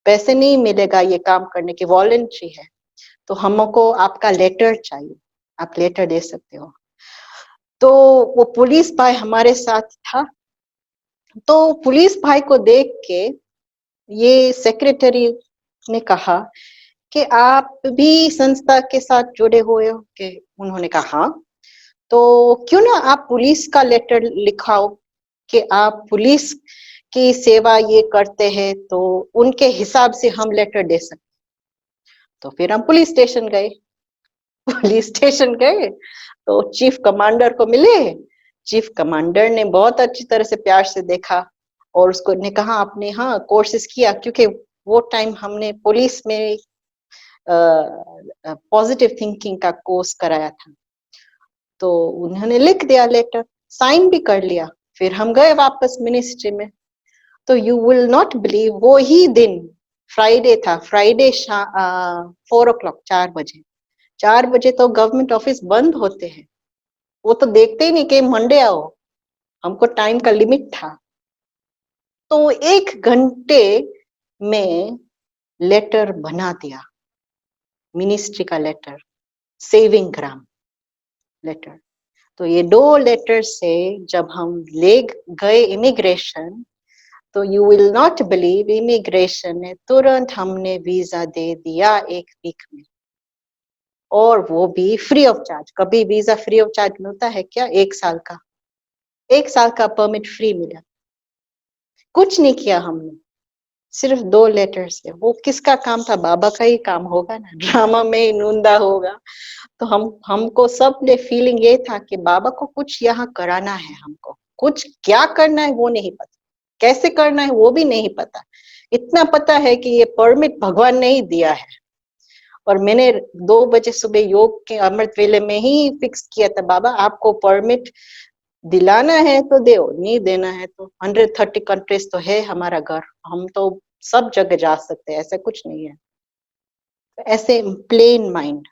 [SPEAKER 1] पैसे नहीं मिलेगा ये काम करने की, वॉलंटरी है, तो हमको आपका लेटर चाहिए, आप लेटर दे सकते हो। तो वो पुलिस भाई हमारे साथ था, तो पुलिस भाई को देख के ये सेक्रेटरी ने कहा कि आप भी संस्था के साथ जुड़े हुए हो कि? उन्होंने कहा हाँ, तो क्यों ना आप पुलिस का लेटर लिखाओ कि आप पुलिस की सेवा ये करते हैं, तो उनके हिसाब से हम लेटर दे सकते। तो फिर हम पुलिस स्टेशन गए, तो चीफ कमांडर को मिले। चीफ कमांडर ने बहुत अच्छी तरह से प्यार से देखा, और उसको ने कहा आपने हाँ कोर्सेज किया, क्योंकि वो टाइम हमने पुलिस में पॉजिटिव थिंकिंग का कोर्स कराया था। तो उन्होंने लिख दिया लेटर, साइन भी कर लिया, फिर हम गए वापस मिनिस्ट्री में। तो यू विल नॉट बिलीव, वो ही दिन फ्राइडे था, फ्राइडे 4 o'clock, 4 बजे तो गवर्नमेंट ऑफिस बंद होते हैं, वो तो देखते ही नहीं कि मंडे आओ, हमको टाइम का लिमिट था। तो 1 घंटे में लेटर बना दिया, मिनिस्ट्री का लेटर, सेविंग ग्राम लेटर। तो ये 2 लेटर से जब हम ले गए इमिग्रेशन, तो you will not believe, immigration ने तुरंत हमने वीजा दे दिया 1 वीक में, और वो भी फ्री ऑफ चार्ज। कभी वीजा फ्री ऑफ चार्ज मिलता है क्या? 1 साल का, 1 साल का परमिट फ्री मिला। कुछ नहीं किया हमने, सिर्फ 2 लेटर से। वो किसका काम था? बाबा का ही काम होगा ना, ड्रामा में इनुंदा होगा। तो हमको सब ने फीलिंग ये था कि बाबा को कुछ यहाँ कराना है, हमको कुछ क्या करना है वो नहीं पता, कैसे करना है वो भी नहीं पता। इतना पता है कि ये परमिट भगवान ने ही दिया है। और मैंने 2 बजे सुबह योग के अमृत वेले में ही फिक्स किया था, बाबा आपको परमिट दिलाना है तो दो, नहीं देना है तो 130 कंट्रीज तो है हमारा घर, हम तो सब जगह जा सकते हैं, ऐसा कुछ नहीं है। ऐसे प्लेन माइंड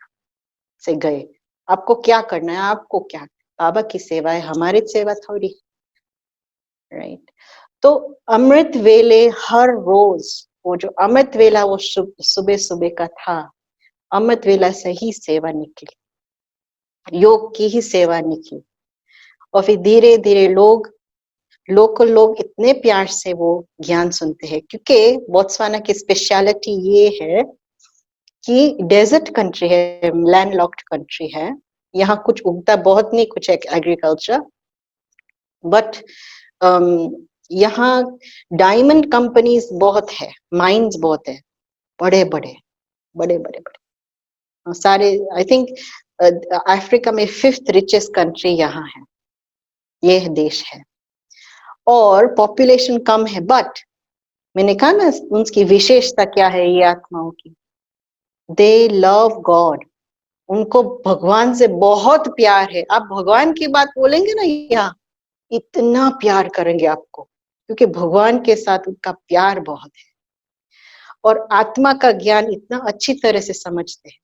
[SPEAKER 1] से गए, आपको क्या करना है, आपको क्या, बाबा की सेवा है, हमारी सेवा थोड़ी, राइट। तो अमृत वेले हर रोज, वो जो अमृत वेला वो सुबह सुबह का था, अमृत वेला से ही सेवा निकली, योग की ही सेवा निकली। और फिर धीरे धीरे लोकल लोग इतने प्यार से वो ज्ञान सुनते हैं, क्योंकि बोत्सवाना की स्पेशलिटी ये है कि डेजर्ट कंट्री है, लैंडलॉक्ड कंट्री है, यहाँ कुछ उगता बहुत नहीं, कुछ एग्रीकल्चर, बट यहाँ डायमंड कंपनीज बहुत है, माइंस बहुत है, बड़े बड़े बड़े बड़े बड़े सारे। आई थिंक अफ्रीका में 5th रिचेस्ट कंट्री यहाँ है, ये देश है। और पॉपुलेशन कम है, बट मैंने कहा ना उनकी विशेषता क्या है, ये आत्माओं की, दे लव गॉड, उनको भगवान से बहुत प्यार है। आप भगवान की बात बोलेंगे ना यहाँ, इतना प्यार करेंगे आपको, क्योंकि भगवान के साथ उनका प्यार बहुत है। और आत्मा का ज्ञान इतना अच्छी तरह से समझते हैं,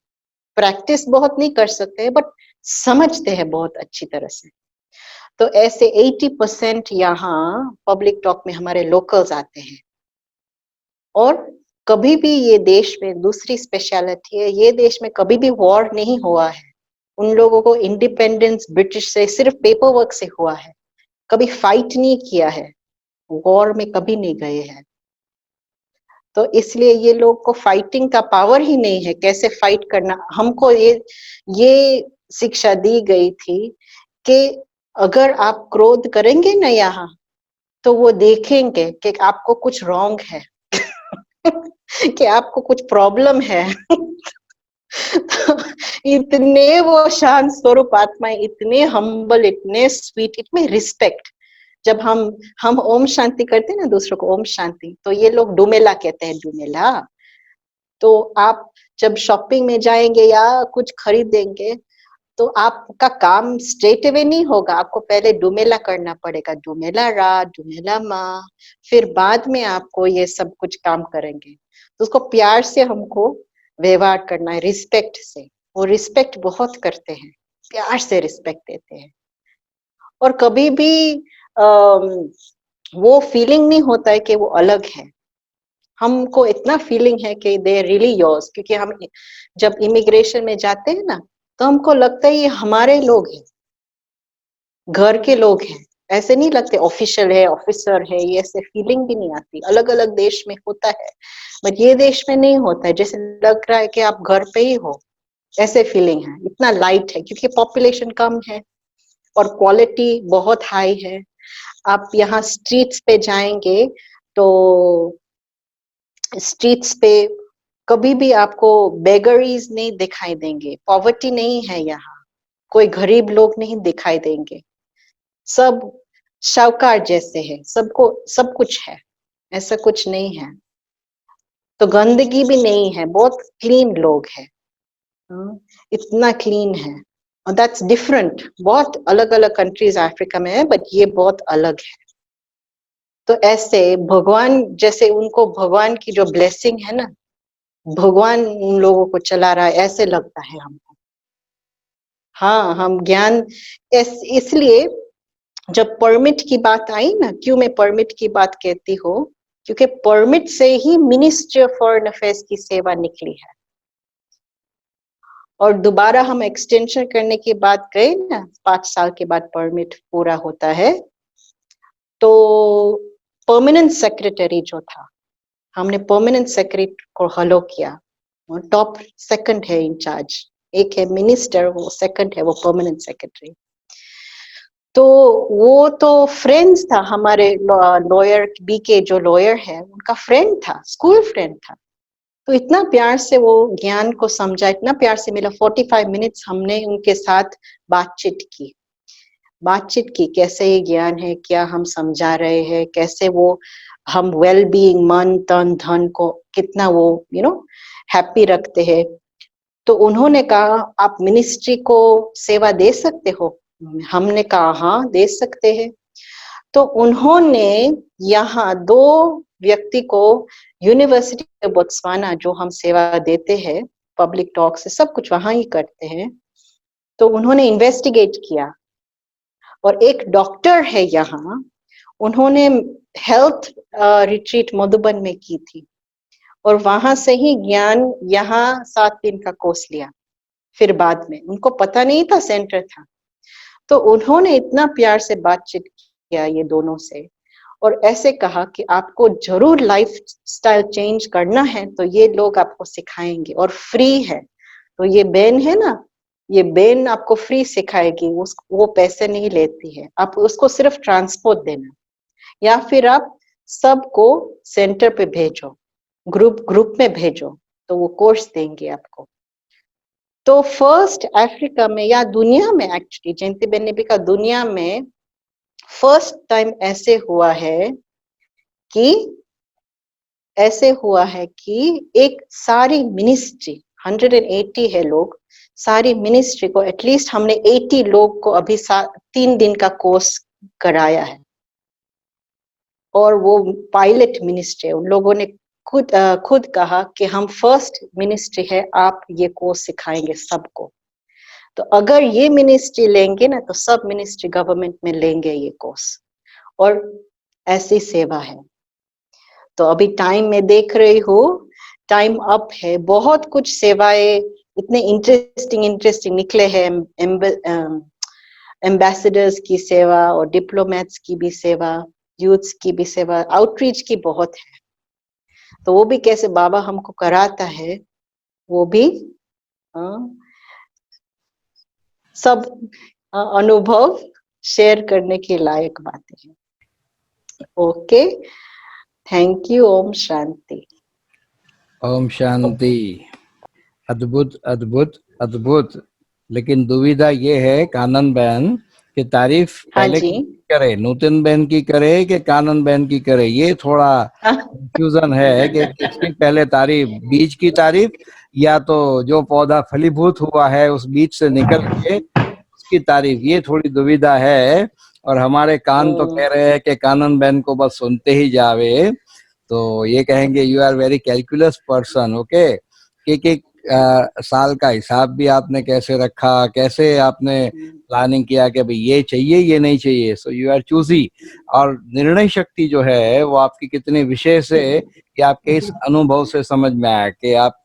[SPEAKER 1] प्रैक्टिस बहुत नहीं कर सकते हैं बट समझते हैं बहुत अच्छी तरह से। तो ऐसे 80% यहाँ पब्लिक टॉक में हमारे लोकल्स आते हैं। और कभी भी ये देश में दूसरी स्पेशलिटी है, ये देश में कभी भी वॉर नहीं हुआ है। उन लोगों को इंडिपेंडेंस ब्रिटिश से सिर्फ पेपर वर्क से हुआ है, कभी फाइट नहीं किया है, वॉर में कभी नहीं गए हैं। तो इसलिए ये लोग को फाइटिंग का पावर ही नहीं है, कैसे फाइट करना। हमको ये शिक्षा दी गई थी कि अगर आप क्रोध करेंगे ना यहाँ, तो वो देखेंगे कि आपको कुछ रॉन्ग है कि आपको कुछ प्रॉब्लम है। तो इतने वो शांत स्वरूप आत्माएं, इतने हम्बल, इतने स्वीट, इतने रिस्पेक्ट। जब हम ओम शांति करते हैं ना दूसरों को ओम शांति, तो ये लोग डुमेला कहते हैं, डुमेला। तो आप जब शॉपिंग में जाएंगे या कुछ खरीदेंगे, तो आपका काम स्ट्रेट अवे नहीं होगा, आपको पहले डुमेला करना पड़ेगा, डुमेला रा, डुमेला माँ, फिर बाद में आपको ये सब कुछ काम करेंगे। तो उसको प्यार से हमको व्यवहार करना है, रिस्पेक्ट से। वो रिस्पेक्ट बहुत करते हैं, प्यार से रिस्पेक्ट देते हैं। और कभी भी वो फीलिंग नहीं होता है कि वो अलग है। हमको इतना फीलिंग है कि दे रियली योर्स, क्योंकि हम जब इमिग्रेशन में जाते हैं ना, तो हमको लगता है ये हमारे लोग हैं, घर के लोग हैं। ऐसे नहीं लगते ऑफिशियल है, ऑफिसर है, ये ऐसे फीलिंग भी नहीं आती। अलग अलग देश में होता है, बट ये देश में नहीं होता है, जैसे लग रहा है कि आप घर पे ही हो, ऐसे फीलिंग है। इतना लाइट है क्योंकि पॉपुलेशन कम है और क्वालिटी बहुत हाई है। आप यहाँ स्ट्रीट्स पे जाएंगे तो स्ट्रीट्स पे कभी भी आपको बेगरीज नहीं दिखाई देंगे, पॉवर्टी नहीं है यहाँ, कोई गरीब लोग नहीं दिखाई देंगे, सब शाहूकार जैसे है, सबको सब कुछ है, ऐसा कुछ नहीं है। तो गंदगी भी नहीं है, बहुत क्लीन लोग हैं, इतना क्लीन है। और दैट्स डिफरेंट, बहुत अलग अलग कंट्रीज अफ्रीका में है, बट ये बहुत अलग है। तो ऐसे भगवान, जैसे उनको भगवान की जो ब्लेसिंग है ना, भगवान उन लोगों को चला रहा है, ऐसे लगता है हमको। हाँ, हम ज्ञान इसलिए जब परमिट की बात आई ना, क्यों मैं परमिट की बात कहती हूँ, क्योंकि परमिट से ही मिनिस्ट्री ऑफ फॉरेन अफेयर्स की सेवा निकली है। और दोबारा हम एक्सटेंशन करने की बात गए ना, 5 साल के बाद परमिट पूरा होता है, तो परमानेंट सेक्रेटरी जो था, हमने परमानेंट सेक्रेटरी को हलो किया, टॉप 2nd है इंचार्ज, एक है मिनिस्टर, वो सेकंड है वो परमानेंट सेक्रेटरी। तो वो तो फ्रेंड्स था हमारे लॉयर, बीके जो लॉयर है उनका फ्रेंड था, स्कूल फ्रेंड था। तो इतना प्यार से वो ज्ञान को समझा, इतना प्यार से मिला। 45 मिनट्स हमने उनके साथ बातचीत की कैसे ये ज्ञान है, क्या हम समझा रहे हैं, कैसे वो हम वेल बीइंग, मन तन धन को कितना वो हैप्पी रखते हैं। तो उन्होंने कहा आप मिनिस्ट्री को सेवा दे सकते हो? हमने कहा हाँ दे सकते हैं। तो उन्होंने यहाँ 2 व्यक्ति को यूनिवर्सिटी बोत्सवाना, जो हम सेवा देते हैं, पब्लिक टॉक से सब कुछ वहां ही करते हैं, तो उन्होंने इन्वेस्टिगेट किया। और एक डॉक्टर है यहाँ, उन्होंने हेल्थ रिट्रीट मधुबन में की थी और वहां से ही ज्ञान यहाँ 7 दिन का कोर्स लिया। फिर बाद में उनको पता नहीं था सेंटर था, तो उन्होंने इतना प्यार से बातचीत किया ये दोनों से और ऐसे कहा कि आपको जरूर लाइफ स्टाइल चेंज करना है तो ये लोग आपको सिखाएंगे और फ्री है। तो ये बेन है ना, ये बेन आपको फ्री सिखाएगी, वो पैसे नहीं लेती है, आप उसको सिर्फ ट्रांसपोर्ट देना या फिर आप सबको सेंटर पे भेजो, ग्रुप में भेजो, तो वो कोर्स देंगे आपको। तो फर्स्ट अफ्रीका में या दुनिया में, एक्चुअली जयंती बेन ने भी कहा दुनिया में फर्स्ट टाइम ऐसे हुआ है कि एक सारी मिनिस्ट्री 180 है लोग, सारी मिनिस्ट्री को एटलीस्ट हमने 80 लोग को अभी 3 दिन का कोर्स कराया है। और वो पायलट मिनिस्ट्री, उन लोगों ने खुद कहा कि हम फर्स्ट मिनिस्ट्री है, आप ये कोर्स सिखाएंगे सबको। तो अगर ये मिनिस्ट्री लेंगे ना तो सब मिनिस्ट्री गवर्नमेंट में लेंगे ये कोर्स, और ऐसी सेवा है। तो अभी टाइम में देख रही हूँ, टाइम अप है। बहुत कुछ सेवाएं इतने इंटरेस्टिंग निकले हैं, एम्बेसडर्स की सेवा और डिप्लोमेट्स की भी सेवा, यूथ्स की भी सेवा, आउटरीच की बहुत है। तो वो भी कैसे बाबा हमको कराता है, वो भी सब अनुभव शेयर करने के लायक बातें हैं। Okay, thank you. ओम शांति।
[SPEAKER 2] ओम शांति। अद्भुत अद्भुत अद्भुत। लेकिन दुविधा ये है कानन बहन कि तारीफ पहले करे, नूतन बहन की करे कि कानन बहन की करे, ये थोड़ा कंफ्यूजन है कि किसकी पहले तारीफ, बीज की तारीफ या तो जो पौधा फलीभूत हुआ है उस बीज से निकल के उसकी तारीफ, ये थोड़ी दुविधा है। और हमारे कान तो कह रहे हैं कि कानन बहन को बस सुनते ही जावे, तो ये कहेंगे you are very calculus person. Okay, एक साल का हिसाब भी आपने कैसे रखा, कैसे आपने प्लानिंग किया कि भाई ये चाहिए ये नहीं चाहिए, सो यू आर चूजी। और निर्णय शक्ति जो है वो आपकी कितनी विशेष है कि आपके इस अनुभव से समझ में आया कि आप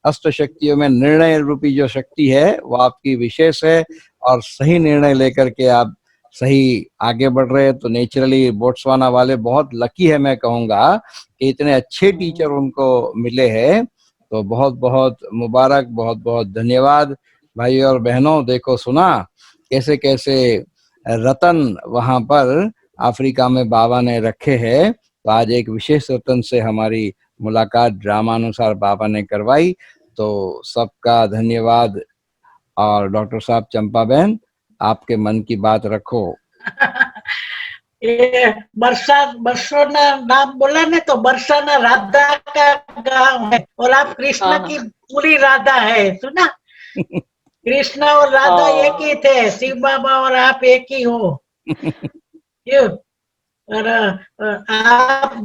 [SPEAKER 2] अष्ट शक्तियों में निर्णय रूपी जो शक्ति है वो आपकी विशेष है और सही निर्णय लेकर के आप सही आगे बढ़ रहे हैं। तो नेचुरली बोट्सवाना वाले बहुत लकी है, मैं कहूँगा कि इतने अच्छे टीचर उनको मिले हैं। तो बहुत बहुत मुबारक, बहुत बहुत धन्यवाद भाई और बहनों। देखो सुना कैसे कैसे रतन वहां पर अफ्रीका में बाबा ने रखे हैं। तो आज एक विशेष रतन से हमारी मुलाकात ड्रामानुसार बाबा ने करवाई, तो सबका धन्यवाद। और डॉक्टर साहब चंपा बहन, आपके मन की बात रखो।
[SPEAKER 5] ये बरसों नाम बोला ने, तो बरसाना राधा का गांव है और आप कृष्ण की पूरी राधा है, सुना? कृष्ण और राधा एक ही थे, शिव बाबा और आप एक ही हो। क्यों? और आप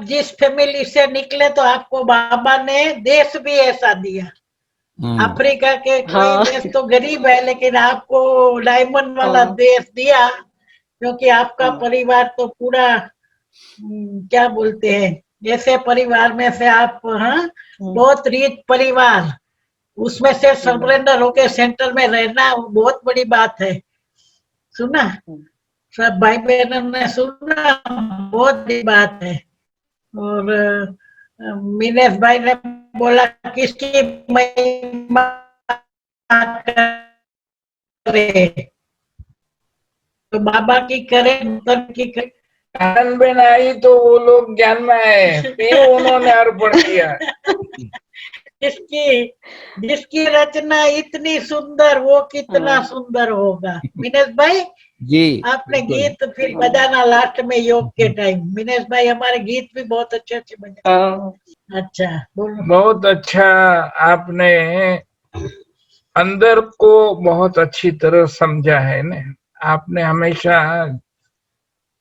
[SPEAKER 5] जिस फैमिली से निकले तो आपको बाबा ने देश भी ऐसा दिया। अफ्रीका के कोई देश तो गरीब है, लेकिन आपको डायमंड वाला देश दिया, क्योंकि आपका परिवार तो पूरा क्या बोलते हैं, ऐसे परिवार में से आप बहुत रिच परिवार, उसमें से सरेंडर होके सेंटर में रहना बहुत बड़ी बात है। सुना सब भाई बहनों ने, सुना बहुत बड़ी बात है। और मिनेश भाई ने बोला किसकी महिमा करे, तो बाबा की करे, नूतन की करे।
[SPEAKER 3] आनंद बेन आई तो वो लोग ज्ञान में आए, फिर उन्होंने अर्पण किया।
[SPEAKER 5] जिसकी जिसकी रचना इतनी सुंदर, वो कितना सुंदर होगा। मिनेश भाई,
[SPEAKER 2] जी
[SPEAKER 5] आपने
[SPEAKER 2] बिल्कुल।
[SPEAKER 5] गीत फिर बजाना लास्ट में योग के टाइम। मिनेश भाई हमारे गीत भी बहुत अच्छे अच्छे बजा।
[SPEAKER 1] हाँ,
[SPEAKER 5] अच्छा, बोलो।
[SPEAKER 3] बहुत अच्छा, आपने अंदर को बहुत अच्छी तरह समझा है ना। आपने हमेशा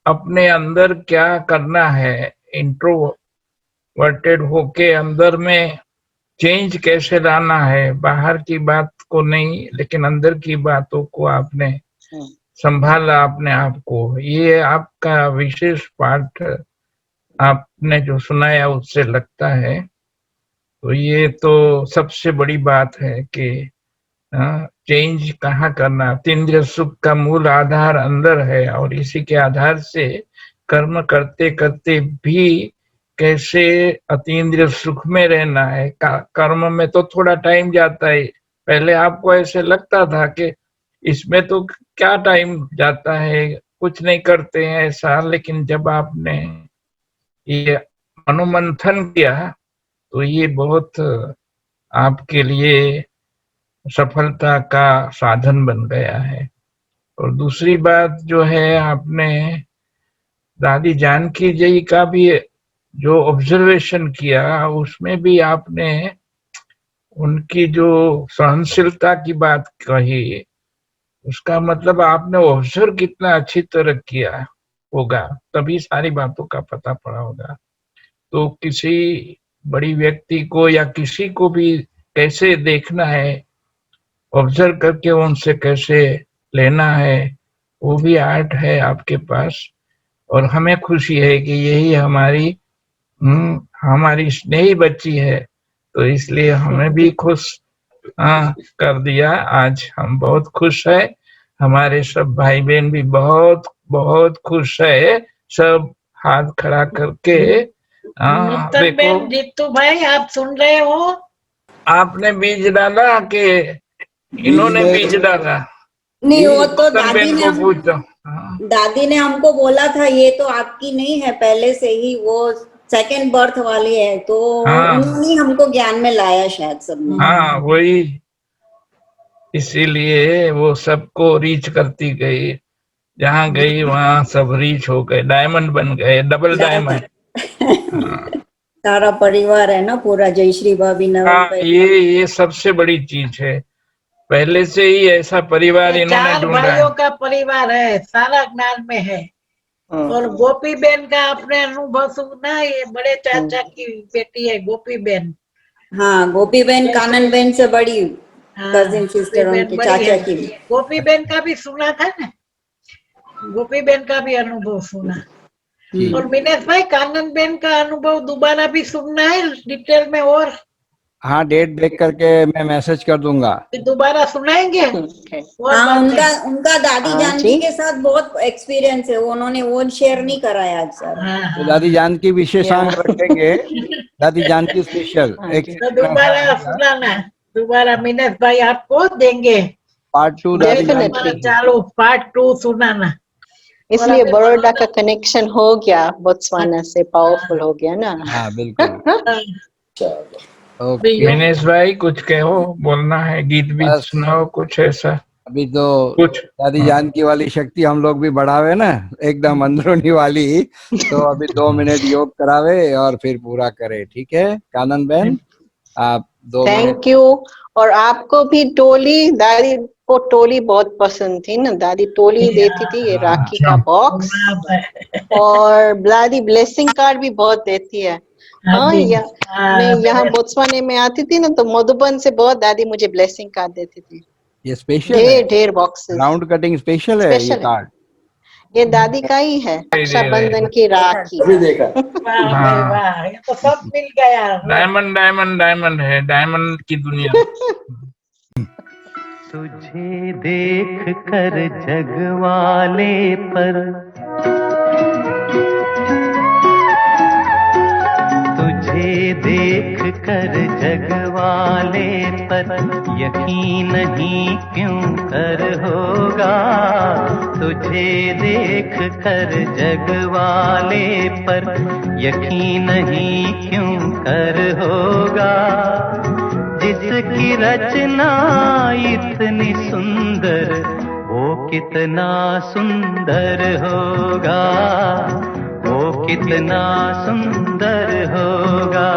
[SPEAKER 3] अपने अंदर क्या करना है, इंट्रोवर्टेड होके अंदर में चेंज कैसे लाना है, बाहर की बात को नहीं लेकिन अंदर की बातों को आपने संभाला अपने आप को। ये आपका विशेष पाठ आपने जो सुनाया उससे लगता है। तो ये तो सबसे बड़ी बात है कि चेंज कहाँ करना। तीन्द्रिय सुख का मूल आधार अंदर है और इसी के आधार से कर्म करते करते भी कैसे अतीन्द्रिय सुख में रहना है। कर्म में तो थोड़ा टाइम जाता है। पहले आपको ऐसे लगता था कि इसमें तो क्या टाइम जाता है, कुछ नहीं करते हैं ऐसा, लेकिन जब आपने ये मनोमंथन किया तो ये बहुत आपके लिए सफलता का साधन बन गया है। और दूसरी बात जो है, आपने दादी जानकी जी का भी जो ऑब्जर्वेशन किया उसमें भी आपने उनकी जो सहनशीलता की बात कही, उसका मतलब आपने ऑब्जर्व कितना अच्छी तरह किया होगा, तभी सारी बातों का पता पड़ा होगा। तो किसी बड़ी व्यक्ति को या किसी को भी कैसे देखना है, ऑब्जर्व करके उनसे कैसे लेना है, वो भी आर्ट है आपके पास। और हमें खुशी है कि यही हमारी स्नेही बच्ची है, तो इसलिए हमें भी खुश कर दिया। आज हम बहुत खुश है, हमारे सब भाई बहन भी बहुत बहुत खुश है। सब हाथ खड़ा करके
[SPEAKER 5] नूतन बेन, जीतू भाई, आप सुन रहे हो?
[SPEAKER 3] आपने बीज डाला कि इन्होंने बीज डाला?
[SPEAKER 4] नहीं, वो तो
[SPEAKER 3] नूतन बेन को पूछो।
[SPEAKER 4] दादी ने हमको बोला था ये तो आपकी नहीं है, पहले से ही वो सेकंड बर्थ वाली है, तो उन्होंने हमको ज्ञान में लाया शायद सबने।
[SPEAKER 3] हाँ वही, इसीलिए वो सबको रीच करती गई, जहाँ गई वहाँ सब रीच हो गए, डायमंड बन गए, डबल डायमंड।
[SPEAKER 4] सारा परिवार है ना पूरा, जयश्री भाभी, नवीन
[SPEAKER 3] ये सबसे बड़ी चीज है। पहले से ही ऐसा परिवार इन्होंने
[SPEAKER 5] चार
[SPEAKER 3] ढूंढा
[SPEAKER 5] भाइयों का परिवार है, सारा ज्ञान में है। और गोपी बेन का आपने अनुभव सुना? ये बड़े चाचा की बेटी है गोपी बेन।
[SPEAKER 4] हाँ, गोपी बहन कानन बहन से बड़ी कजिन सिस्टर उनकी, चाचा की।
[SPEAKER 5] गोपी बेन का भी सुना था ना, गोपी बेन का भी अनुभव सुना। और मिनेश भाई, कानन बेन का अनुभव दोबारा भी सुनना है डिटेल में? और
[SPEAKER 2] हाँ, डेट देख करके मैं मैसेज कर दूंगा,
[SPEAKER 5] दोबारा सुनाएंगे।
[SPEAKER 4] हाँ, उनका दादी जानकी के साथ बहुत एक्सपीरियंस है, उन्होंने वो शेयर नहीं कराया आज सर।
[SPEAKER 2] तो दादी जानकी विशेषांक रखेंगे, दादी जानकी स्पेशल
[SPEAKER 5] तो दोबारा सुनाना, दोबारा मिनेश भाई आपको देंगे
[SPEAKER 2] पार्ट 2 दादी जानकी।
[SPEAKER 5] चालू पार्ट 2 सुनाना।
[SPEAKER 1] इसलिए बड़ौदा का कनेक्शन हो गया, बोत्सवाना से पावरफुल हो गया ना।
[SPEAKER 2] हाँ बिल्कुल।
[SPEAKER 3] मिनेश भाई कुछ कहो, बोलना है, गीत भी सुनाओ कुछ ऐसा।
[SPEAKER 2] अभी तो
[SPEAKER 3] कुछ
[SPEAKER 2] दादी जानकी वाली शक्ति हम लोग भी बढ़ावे ना, एकदम अंदरूनी वाली। तो अभी 2 मिनट योग करावे और फिर पूरा करे, ठीक है कानन बहन? आप 2 मिनट।
[SPEAKER 1] Thank you. और आपको भी टोली, दादी को टोली बहुत पसंद थी ना, दादी टोली देती थी, ये राखी का बॉक्स, और दादी ब्लेसिंग कार्ड भी बहुत देती है। हाँ, मैं यहाँ बोत्सवाना में आती थी ना, तो मधुबन से बहुत दादी मुझे ब्लेसिंग कार्ड देती थी।
[SPEAKER 2] ये स्पेशल है,
[SPEAKER 1] ढेर बॉक्सेस,
[SPEAKER 2] राउंड कटिंग स्पेशल है ये कार्ड।
[SPEAKER 1] ये दादी का ही है, रक्षाबंधन की राखी।
[SPEAKER 2] अभी देखा।
[SPEAKER 5] वाह, ये तो सब मिल गया।
[SPEAKER 3] डायमंड डायमंड डायमंड है, डायमंड की दुनिया।
[SPEAKER 6] तुझे देख कर जग वाले पर तुझे देख कर जग वाले पर यकीन नहीं क्यों कर होगा, तुझे देख कर जग वाले पर यकीन नहीं क्यों कर होगा। जिसकी रचना इतनी सुंदर वो कितना सुंदर होगा, वो कितना सुंदर होगा।